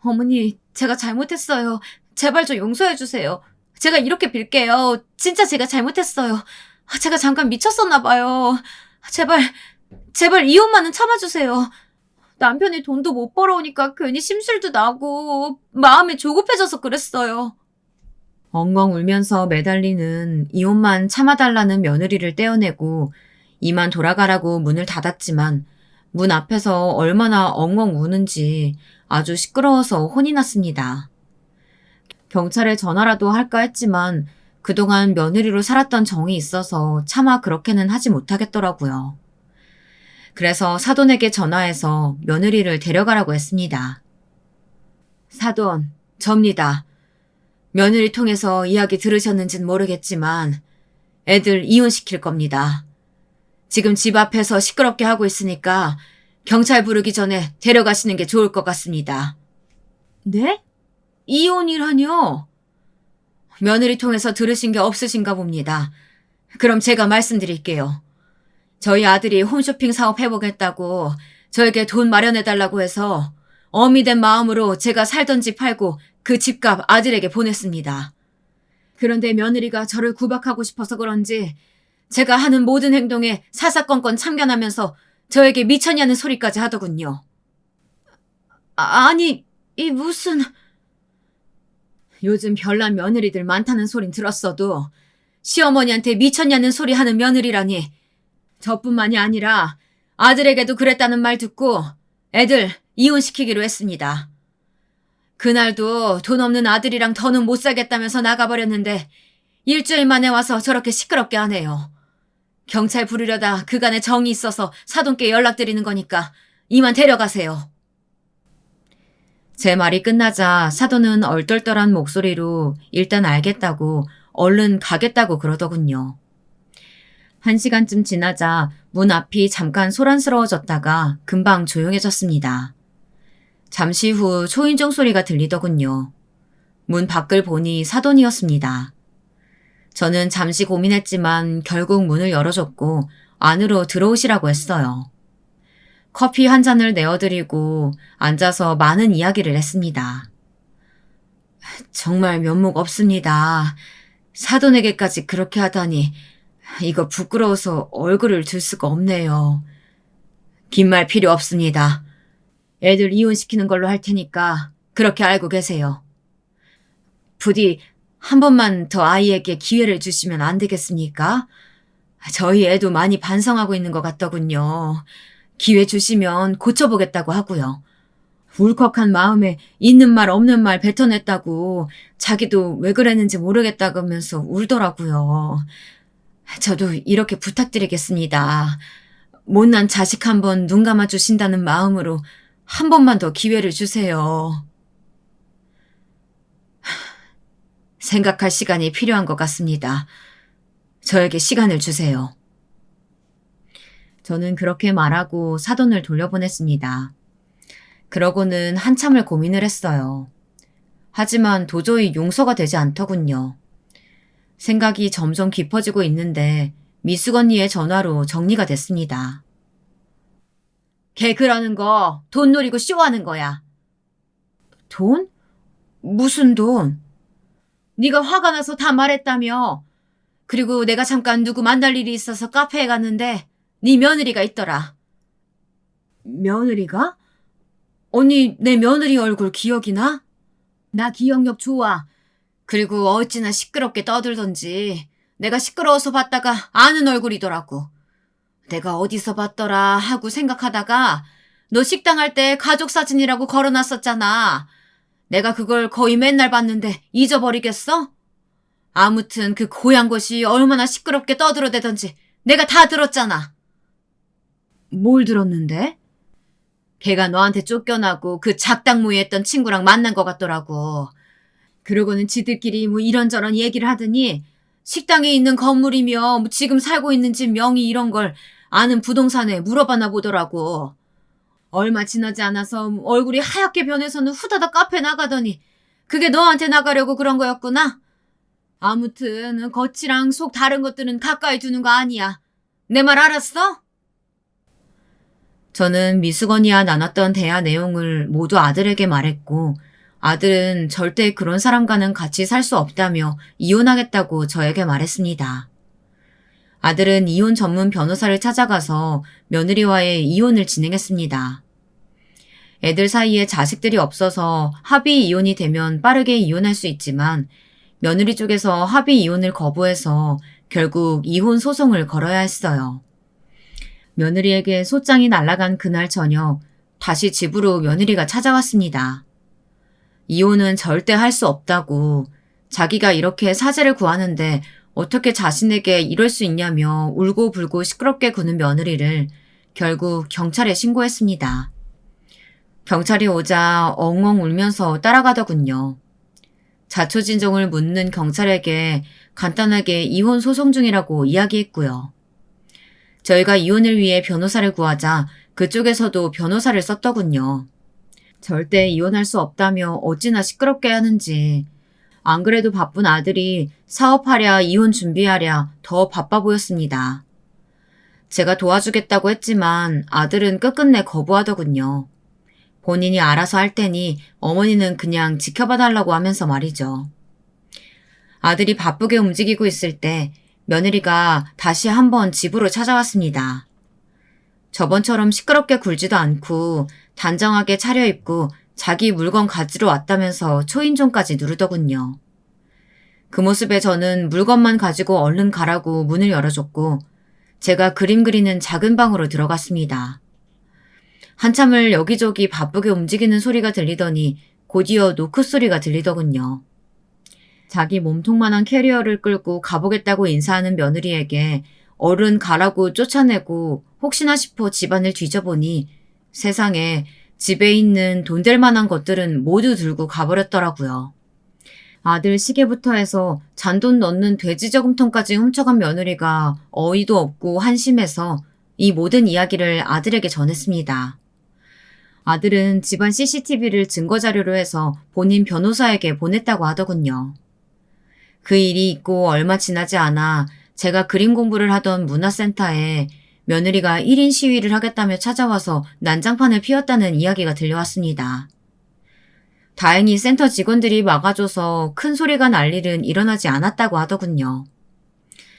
어머니, 제가 잘못했어요. 제발 저 용서해주세요. 제가 이렇게 빌게요. 진짜 제가 잘못했어요. 제가 잠깐 미쳤었나 봐요. 제발 이혼만은 참아주세요. 남편이 돈도 못 벌어오니까 괜히 심술도 나고 마음이 조급해져서 그랬어요. 엉엉 울면서 매달리는 이혼만 참아달라는 며느리를 떼어내고 이만 돌아가라고 문을 닫았지만 문 앞에서 얼마나 엉엉 우는지 아주 시끄러워서 혼이 났습니다. 경찰에 전화라도 할까 했지만 그동안 며느리로 살았던 정이 있어서 차마 그렇게는 하지 못하겠더라고요. 그래서 사돈에게 전화해서 며느리를 데려가라고 했습니다. 사돈, 접니다. 며느리 통해서 이야기 들으셨는지는 모르겠지만 애들 이혼시킬 겁니다. 지금 집 앞에서 시끄럽게 하고 있으니까 경찰 부르기 전에 데려가시는 게 좋을 것 같습니다. 네? 이혼이라뇨? 며느리 통해서 들으신 게 없으신가 봅니다. 그럼 제가 말씀드릴게요. 저희 아들이 홈쇼핑 사업 해보겠다고 저에게 돈 마련해달라고 해서 어미 된 마음으로 제가 살던 집 팔고 그 집값 아들에게 보냈습니다. 그런데 며느리가 저를 구박하고 싶어서 그런지 제가 하는 모든 행동에 사사건건 참견하면서 저에게 미쳤냐는 소리까지 하더군요. 아니, 이 무슨... 요즘 별난 며느리들 많다는 소린 들었어도 시어머니한테 미쳤냐는 소리 하는 며느리라니. 저뿐만이 아니라 아들에게도 그랬다는 말 듣고 애들 이혼시키기로 했습니다. 그날도 돈 없는 아들이랑 더는 못 살겠다면서 나가버렸는데 일주일 만에 와서 저렇게 시끄럽게 하네요. 경찰 부르려다 그간에 정이 있어서 사돈께 연락드리는 거니까 이만 데려가세요. 제 말이 끝나자 사돈은 얼떨떨한 목소리로 일단 알겠다고 얼른 가겠다고 그러더군요. 1시간쯤 지나자 문 앞이 잠깐 소란스러워졌다가 금방 조용해졌습니다. 잠시 후 초인종 소리가 들리더군요. 문 밖을 보니 사돈이었습니다. 저는 잠시 고민했지만 결국 문을 열어줬고 안으로 들어오시라고 했어요. 커피 한 잔을 내어드리고 앉아서 많은 이야기를 했습니다. 정말 면목 없습니다. 사돈에게까지 그렇게 하다니 이거 부끄러워서 얼굴을 들 수가 없네요. 긴 말 필요 없습니다. 애들 이혼시키는 걸로 할 테니까 그렇게 알고 계세요. 부디 한 번만 더 아이에게 기회를 주시면 안 되겠습니까? 저희 애도 많이 반성하고 있는 것 같더군요. 기회 주시면 고쳐보겠다고 하고요. 울컥한 마음에 있는 말 없는 말 뱉어냈다고 자기도 왜 그랬는지 모르겠다면서 울더라고요. 저도 이렇게 부탁드리겠습니다. 못난 자식 한 번 눈 감아주신다는 마음으로 한 번만 더 기회를 주세요. 생각할 시간이 필요한 것 같습니다. 저에게 시간을 주세요. 저는 그렇게 말하고 사돈을 돌려보냈습니다. 그러고는 한참을 고민을 했어요. 하지만 도저히 용서가 되지 않더군요. 생각이 점점 깊어지고 있는데 미숙 언니의 전화로 정리가 됐습니다. 걔 그러는 거 돈 노리고 쇼하는 거야. 돈? 무슨 돈? 네가 화가 나서 다 말했다며. 그리고 내가 잠깐 누구 만날 일이 있어서 카페에 갔는데 네 며느리가 있더라. 며느리가? 언니 내 며느리 얼굴 기억이 나? 나 기억력 좋아. 그리고 어찌나 시끄럽게 떠들던지 내가 시끄러워서 봤다가 아는 얼굴이더라고. 내가 어디서 봤더라 하고 생각하다가 너 식당 할 때 가족 사진이라고 걸어놨었잖아. 내가 그걸 거의 맨날 봤는데 잊어버리겠어? 아무튼 그 고향 것이 얼마나 시끄럽게 떠들어대던지 내가 다 들었잖아. 뭘 들었는데? 걔가 너한테 쫓겨나고 그 작당무에 했던 친구랑 만난 것 같더라고. 그러고는 지들끼리 뭐 이런저런 얘기를 하더니 식당에 있는 건물이며 뭐 지금 살고 있는 집 명의 이런 걸 아는 부동산에 물어봤나 보더라고. 얼마 지나지 않아서 얼굴이 하얗게 변해서는 후다닥 카페 나가더니 그게 너한테 나가려고 그런 거였구나. 아무튼 겉이랑 속 다른 것들은 가까이 두는 거 아니야. 내 말 알았어? 저는 미숙언니와 나눴던 대화 내용을 모두 아들에게 말했고 아들은 절대 그런 사람과는 같이 살 수 없다며 이혼하겠다고 저에게 말했습니다. 아들은 이혼 전문 변호사를 찾아가서 며느리와의 이혼을 진행했습니다. 애들 사이에 자식들이 없어서 합의 이혼이 되면 빠르게 이혼할 수 있지만 며느리 쪽에서 합의 이혼을 거부해서 결국 이혼 소송을 걸어야 했어요. 며느리에게 소장이 날아간 그날 저녁 다시 집으로 며느리가 찾아왔습니다. 이혼은 절대 할 수 없다고 자기가 이렇게 사죄를 구하는데 어떻게 자신에게 이럴 수 있냐며 울고불고 시끄럽게 구는 며느리를 결국 경찰에 신고했습니다. 경찰이 오자 엉엉 울면서 따라가더군요. 자초진정을 묻는 경찰에게 간단하게 이혼 소송 중이라고 이야기했고요. 저희가 이혼을 위해 변호사를 구하자 그쪽에서도 변호사를 썼더군요. 절대 이혼할 수 없다며 어찌나 시끄럽게 하는지. 안 그래도 바쁜 아들이 사업하랴 이혼 준비하랴 더 바빠 보였습니다. 제가 도와주겠다고 했지만 아들은 끝끝내 거부하더군요. 본인이 알아서 할 테니 어머니는 그냥 지켜봐달라고 하면서 말이죠. 아들이 바쁘게 움직이고 있을 때 며느리가 다시 한번 집으로 찾아왔습니다. 저번처럼 시끄럽게 굴지도 않고 단정하게 차려입고 자기 물건 가지러 왔다면서 초인종까지 누르더군요. 그 모습에 저는 물건만 가지고 얼른 가라고 문을 열어줬고 제가 그림 그리는 작은 방으로 들어갔습니다. 한참을 여기저기 바쁘게 움직이는 소리가 들리더니 곧이어 노크 소리가 들리더군요. 자기 몸통만한 캐리어를 끌고 가보겠다고 인사하는 며느리에게 얼른 가라고 쫓아내고 혹시나 싶어 집안을 뒤져보니 세상에 집에 있는 돈 될 만한 것들은 모두 들고 가버렸더라고요. 아들 시계부터 해서 잔돈 넣는 돼지저금통까지 훔쳐간 며느리가 어이도 없고 한심해서 이 모든 이야기를 아들에게 전했습니다. 아들은 집안 CCTV를 증거자료로 해서 본인 변호사에게 보냈다고 하더군요. 그 일이 있고 얼마 지나지 않아 제가 그림 공부를 하던 문화센터에 며느리가 1인 시위를 하겠다며 찾아와서 난장판을 피웠다는 이야기가 들려왔습니다. 다행히 센터 직원들이 막아줘서 큰 소리가 날 일은 일어나지 않았다고 하더군요.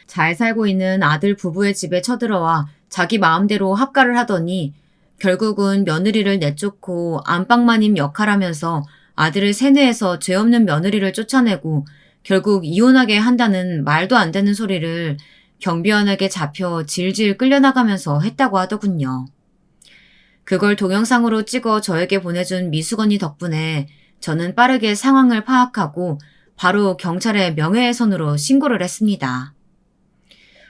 잘 살고 있는 아들 부부의 집에 쳐들어와 자기 마음대로 합가를 하더니 결국은 며느리를 내쫓고 안방마님 역할하면서 아들을 세뇌해서 죄 없는 며느리를 쫓아내고 결국 이혼하게 한다는 말도 안 되는 소리를 경비원에게 잡혀 질질 끌려나가면서 했다고 하더군요. 그걸 동영상으로 찍어 저에게 보내준 미숙언니 덕분에 저는 빠르게 상황을 파악하고 바로 경찰에 명예훼손으로 신고를 했습니다.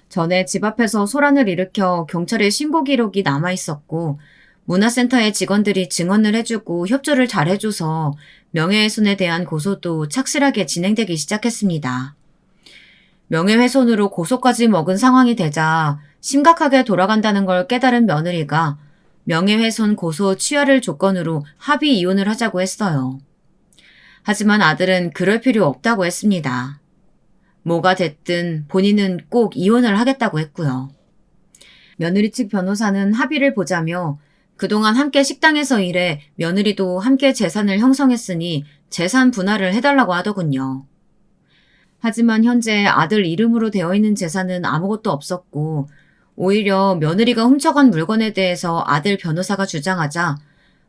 전에 집 앞에서 소란을 일으켜 경찰에 신고 기록이 남아 있었고 문화센터의 직원들이 증언을 해주고 협조를 잘 해줘서 명예훼손에 대한 고소도 착실하게 진행되기 시작했습니다. 명예훼손으로 고소까지 먹은 상황이 되자 심각하게 돌아간다는 걸 깨달은 며느리가 명예훼손 고소 취하를 조건으로 합의 이혼을 하자고 했어요. 하지만 아들은 그럴 필요 없다고 했습니다. 뭐가 됐든 본인은 꼭 이혼을 하겠다고 했고요. 며느리 측 변호사는 합의를 보자며 그동안 함께 식당에서 일해 며느리도 함께 재산을 형성했으니 재산 분할을 해달라고 하더군요. 하지만 현재 아들 이름으로 되어 있는 재산은 아무것도 없었고 오히려 며느리가 훔쳐간 물건에 대해서 아들 변호사가 주장하자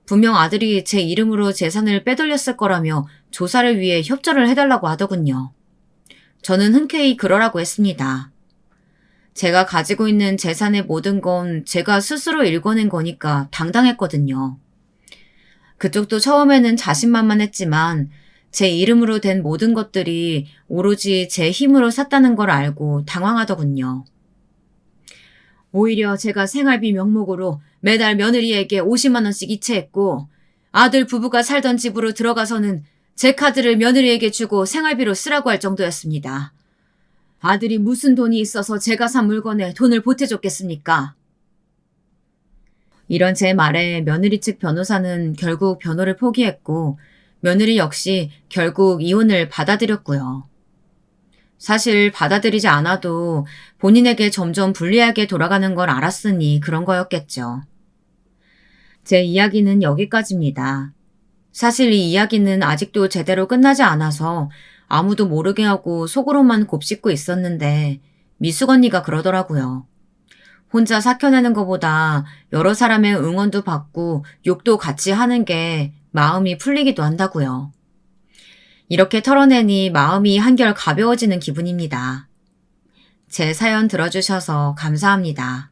분명 아들이 제 이름으로 재산을 빼돌렸을 거라며 조사를 위해 협조를 해달라고 하더군요. 저는 흔쾌히 그러라고 했습니다. 제가 가지고 있는 재산의 모든 건 제가 스스로 읽어낸 거니까 당당했거든요. 그쪽도 처음에는 자신만만했지만 제 이름으로 된 모든 것들이 오로지 제 힘으로 샀다는 걸 알고 당황하더군요. 오히려 제가 생활비 명목으로 매달 며느리에게 50만 원씩 이체했고 아들 부부가 살던 집으로 들어가서는 제 카드를 며느리에게 주고 생활비로 쓰라고 할 정도였습니다. 아들이 무슨 돈이 있어서 제가 산 물건에 돈을 보태줬겠습니까? 이런 제 말에 며느리 측 변호사는 결국 변호를 포기했고 며느리 역시 결국 이혼을 받아들였고요. 사실 받아들이지 않아도 본인에게 점점 불리하게 돌아가는 걸 알았으니 그런 거였겠죠. 제 이야기는 여기까지입니다. 사실 이 이야기는 아직도 제대로 끝나지 않아서 아무도 모르게 하고 속으로만 곱씹고 있었는데 미숙 언니가 그러더라고요. 혼자 삭혀내는 것보다 여러 사람의 응원도 받고 욕도 같이 하는 게 마음이 풀리기도 한다고요. 이렇게 털어내니 마음이 한결 가벼워지는 기분입니다. 제 사연 들어주셔서 감사합니다.